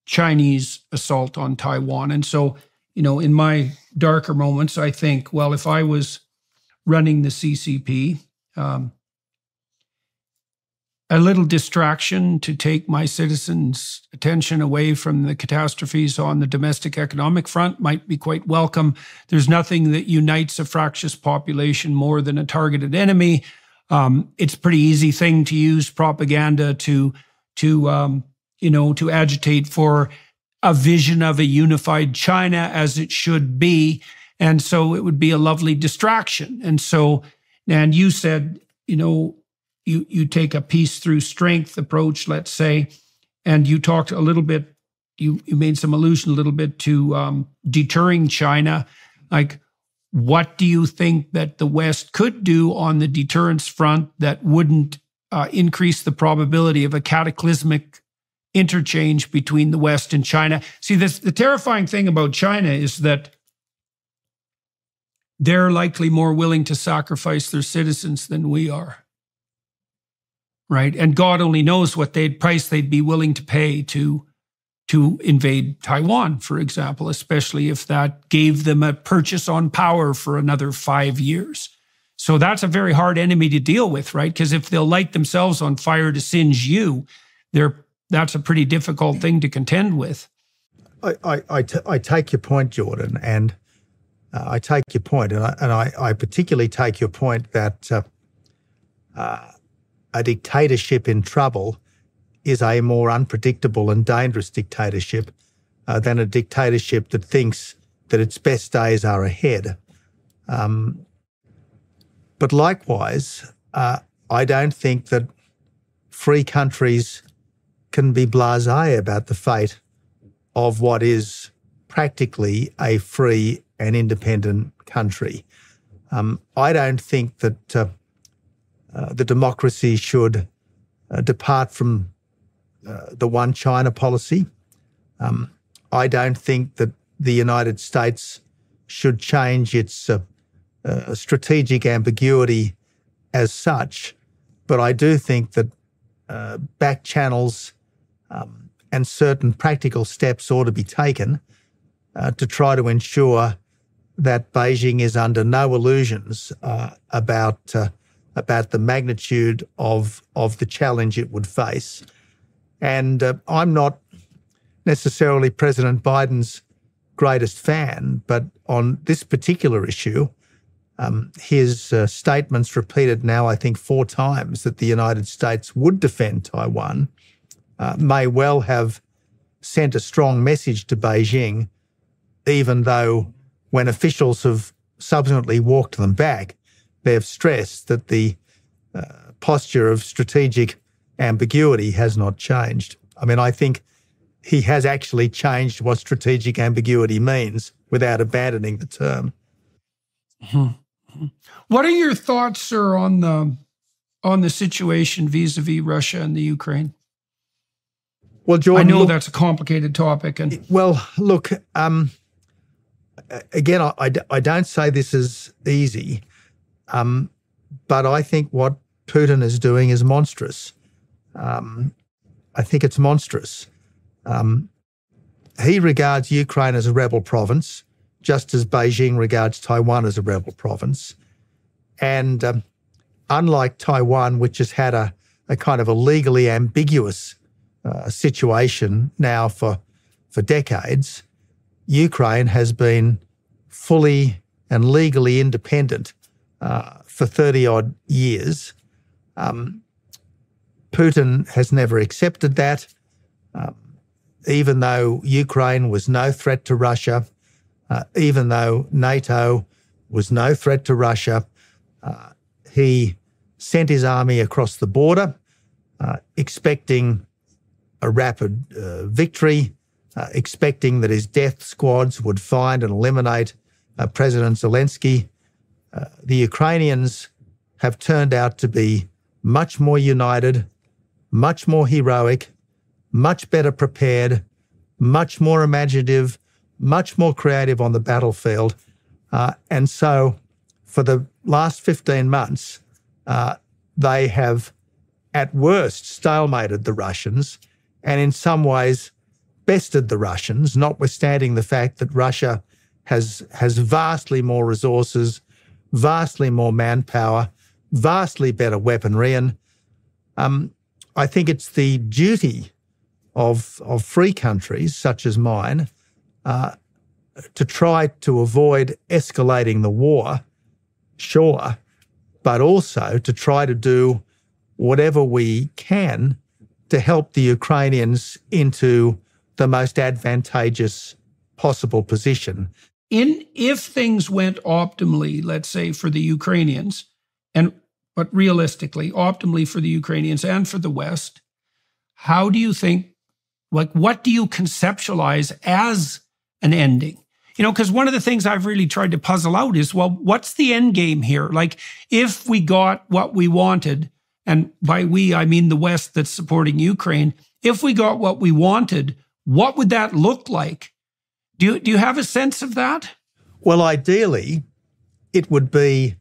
Chinese assault on Taiwan. And so, in my darker moments, I think, well, if I was running the CCP, a little distraction to take my citizens' attention away from the catastrophes on the domestic economic front might be quite welcome. There's nothing that unites a fractious population more than a targeted enemy. It's a pretty easy thing to use propaganda to agitate for a vision of a unified China as it should be. And so it would be a lovely distraction. And you said, you take a peace through strength approach, let's say, and you talked a little bit, you made some allusion a little bit to deterring China. Like, what do you think that the West could do on the deterrence front that wouldn't increase the probability of a cataclysmic interchange between the West and China? See, the terrifying thing about China is that they're likely more willing to sacrifice their citizens than we are. Right? And God only knows what price they'd be willing to pay to to invade Taiwan, for example, especially if that gave them a purchase on power for another 5 years. So that's a very hard enemy to deal with, right? Because if they'll light themselves on fire to singe you, that's a pretty difficult thing to contend with. I take your point, Jordan, and I take your point, and I particularly take your point that a dictatorship in trouble is a more unpredictable and dangerous dictatorship than a dictatorship that thinks that its best days are ahead. But likewise, I don't think that free countries can be blasé about the fate of what is practically a free and independent country. I don't think that the democracy should depart from the one China policy. I don't think that the United States should change its strategic ambiguity as such, but I do think that back channels and certain practical steps ought to be taken to try to ensure that Beijing is under no illusions about the magnitude of the challenge it would face. And I'm not necessarily President Biden's greatest fan, but on this particular issue, his statements repeated now, I think, 4 times that the United States would defend Taiwan may well have sent a strong message to Beijing, even though when officials have subsequently walked them back, they have stressed that the posture of strategic ambiguity has not changed. I mean, I think he has actually changed what strategic ambiguity means without abandoning the term. Mm-hmm. What are your thoughts, sir, on the situation vis-a-vis Russia and the Ukraine? Well, Jordan, I know that's a complicated topic. Well, look, again, I don't say this is easy, but I think what Putin is doing is monstrous. I think it's monstrous. He regards Ukraine as a rebel province, just as Beijing regards Taiwan as a rebel province. And unlike Taiwan, which has had a kind of a legally ambiguous situation now for decades, Ukraine has been fully and legally independent for 30-odd years. Putin has never accepted that, even though Ukraine was no threat to Russia, even though NATO was no threat to Russia. He sent his army across the border, expecting a rapid victory, expecting that his death squads would find and eliminate President Zelensky. The Ukrainians have turned out to be much more united, much more heroic, much better prepared, much more imaginative, much more creative on the battlefield. And so for the last 15 months, they have at worst stalemated the Russians and in some ways bested the Russians, notwithstanding the fact that Russia has vastly more resources, vastly more manpower, vastly better weaponry. And I think it's the duty of free countries such as mine to try to avoid escalating the war, sure, but also to try to do whatever we can to help the Ukrainians into the most advantageous possible position. If things went optimally, let's say for the Ukrainians, but realistically, optimally for the Ukrainians and for the West, how do you think, what do you conceptualize as an ending? Because one of the things I've really tried to puzzle out is, well, what's the end game here? Like, if we got what we wanted, and by we, I mean the West that's supporting Ukraine, if we got what we wanted, what would that look like? Do you have a sense of that? Well, ideally, it would be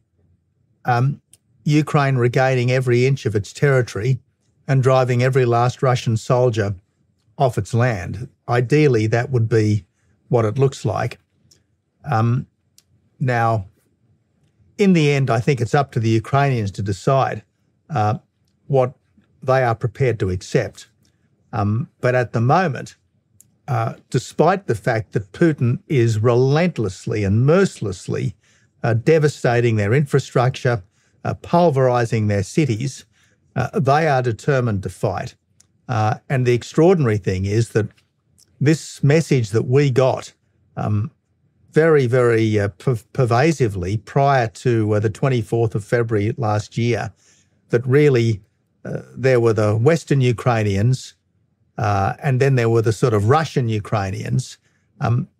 Ukraine regaining every inch of its territory and driving every last Russian soldier off its land. Ideally, that would be what it looks like. Now, in the end, I think it's up to the Ukrainians to decide what they are prepared to accept. But at the moment, despite the fact that Putin is relentlessly and mercilessly devastating their infrastructure, pulverising their cities, they are determined to fight. And the extraordinary thing is that this message that we got very, very pervasively prior to the 24th of February last year, that really there were the Western Ukrainians and then there were the sort of Russian Ukrainians.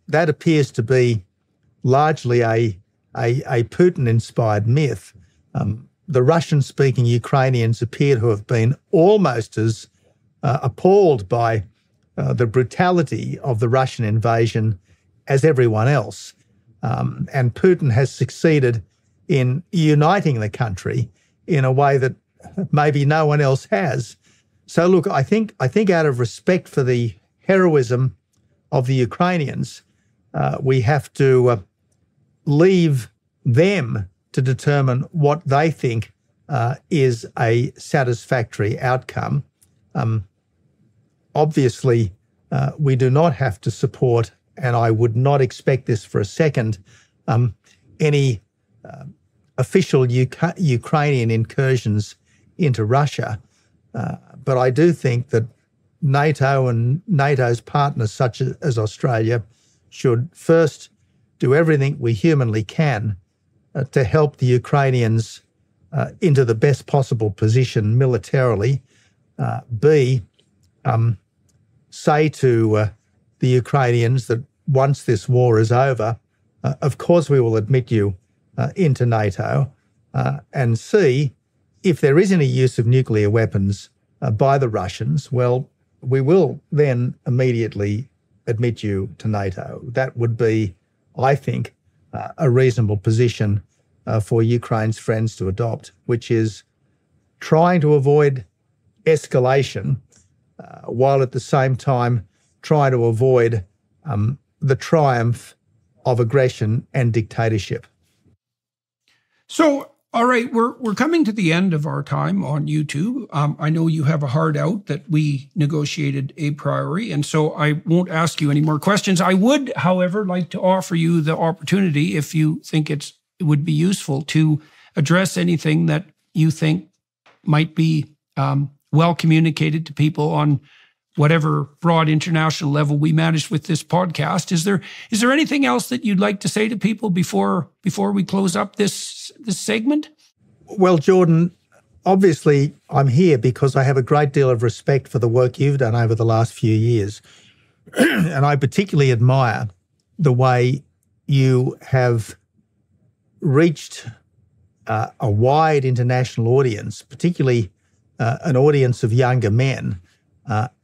That appears to be largely a Putin-inspired myth. The Russian-speaking Ukrainians appear to have been almost as appalled by the brutality of the Russian invasion as everyone else. And Putin has succeeded in uniting the country in a way that maybe no one else has. So look, I think out of respect for the heroism of the Ukrainians, we have to leave them to determine what they think is a satisfactory outcome. Obviously, we do not have to support, and I would not expect this for a second, any official Ukrainian incursions into Russia. But I do think that NATO and NATO's partners, such as Australia, should first do everything we humanly can to help the Ukrainians into the best possible position militarily. B, say to the Ukrainians that once this war is over, of course we will admit you into NATO. And C, if there is any use of nuclear weapons by the Russians, well, we will then immediately admit you to NATO. That would be, I think, a reasonable position for Ukraine's friends to adopt, which is trying to avoid escalation while at the same time trying to avoid the triumph of aggression and dictatorship. So, all right, we're coming to the end of our time on YouTube. I know you have a hard out that we negotiated a priori, and so I won't ask you any more questions. I would, however, like to offer you the opportunity, if you think it would be useful, to address anything that you think might be well communicated to people on whatever broad international level we manage with this podcast. Is there anything else that you'd like to say to people before we close up this segment? Well, Jordan, obviously I'm here because I have a great deal of respect for the work you've done over the last few years. And I particularly admire the way you have reached a wide international audience, particularly an audience of younger men,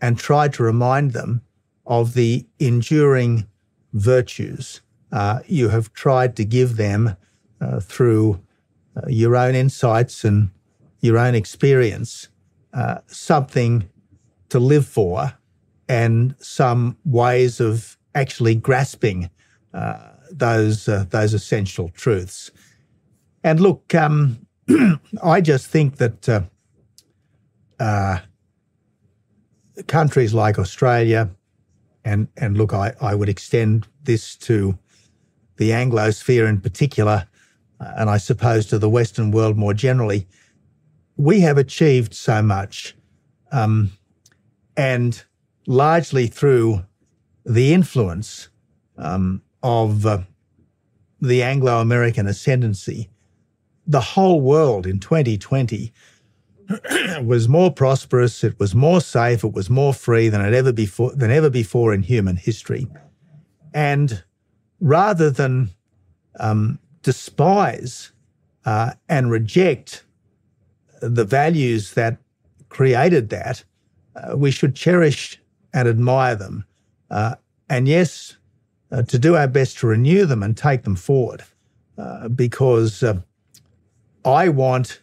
and tried to remind them of the enduring virtues you have tried to give them through your own insights and your own experience, something to live for and some ways of actually grasping those essential truths. And look, I just think that countries like Australia, and look, I would extend this to the Anglosphere in particular, and I suppose to the Western world more generally, we have achieved so much, and largely through the influence of the Anglo-American ascendancy. The whole world in 2020 was more prosperous, it was more safe, it was more free than ever before in human history. And rather than despise and reject the values that created that, we should cherish and admire them. And yes, to do our best to renew them and take them forward, because I want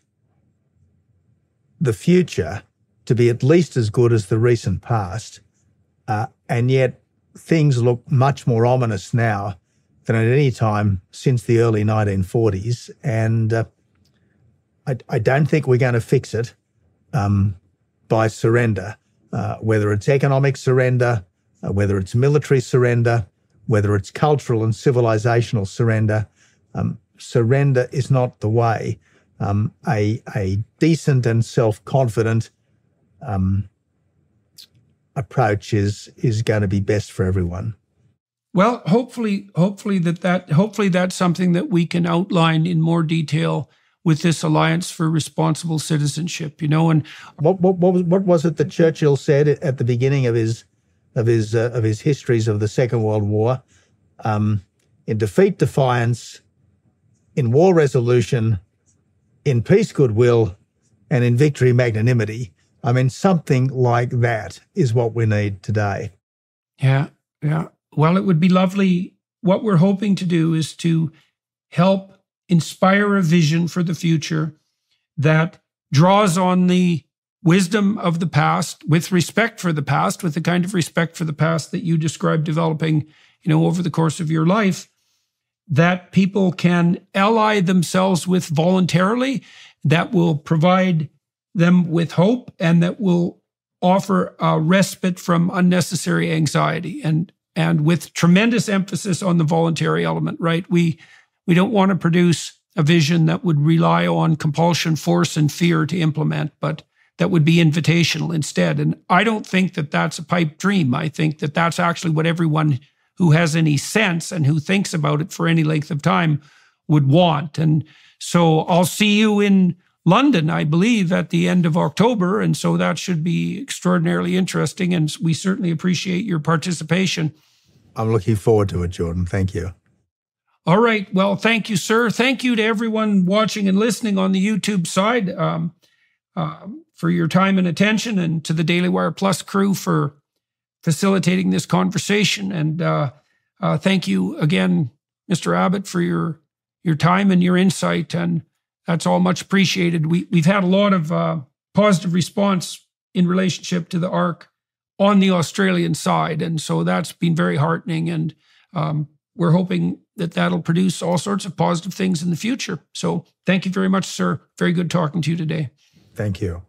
the future to be at least as good as the recent past. And yet things look much more ominous now than at any time since the early 1940s. And I don't think we're going to fix it by surrender, whether it's economic surrender, whether it's military surrender, whether it's cultural and civilizational surrender. Surrender is not the way. A decent and self-confident approach is going to be best for everyone. Well, hopefully that's something that we can outline in more detail with this Alliance for Responsible Citizenship. And what was it that Churchill said at the beginning of his histories of the Second World War? In defeat, defiance; in war, resolution; in peace, goodwill; and in victory, magnanimity. I mean, something like that is what we need today. Yeah. Well, it would be lovely. What we're hoping to do is to help inspire a vision for the future that draws on the wisdom of the past, with respect for the past, with the kind of respect for the past that you described developing, over the course of your life, that people can ally themselves with voluntarily, that will provide them with hope, and that will offer a respite from unnecessary anxiety, and with tremendous emphasis on the voluntary element, right? We don't want to produce a vision that would rely on compulsion, force, and fear to implement, but that would be invitational instead. And I don't think that that's a pipe dream. I think that that's actually what everyone who has any sense and who thinks about it for any length of time would want. And so I'll see you in London, I believe, at the end of October. And so that should be extraordinarily interesting. And we certainly appreciate your participation. I'm looking forward to it, Jordan. Thank you. All right. Well, thank you, sir. Thank you to everyone watching and listening on the YouTube side for your time and attention, and to the Daily Wire Plus crew for facilitating this conversation. And thank you again, Mr. Abbott, for your time and your insight. And that's all much appreciated. We've had a lot of positive response in relationship to the ARC on the Australian side. And so that's been very heartening. And we're hoping that that'll produce all sorts of positive things in the future. So thank you very much, sir. Very good talking to you today. Thank you.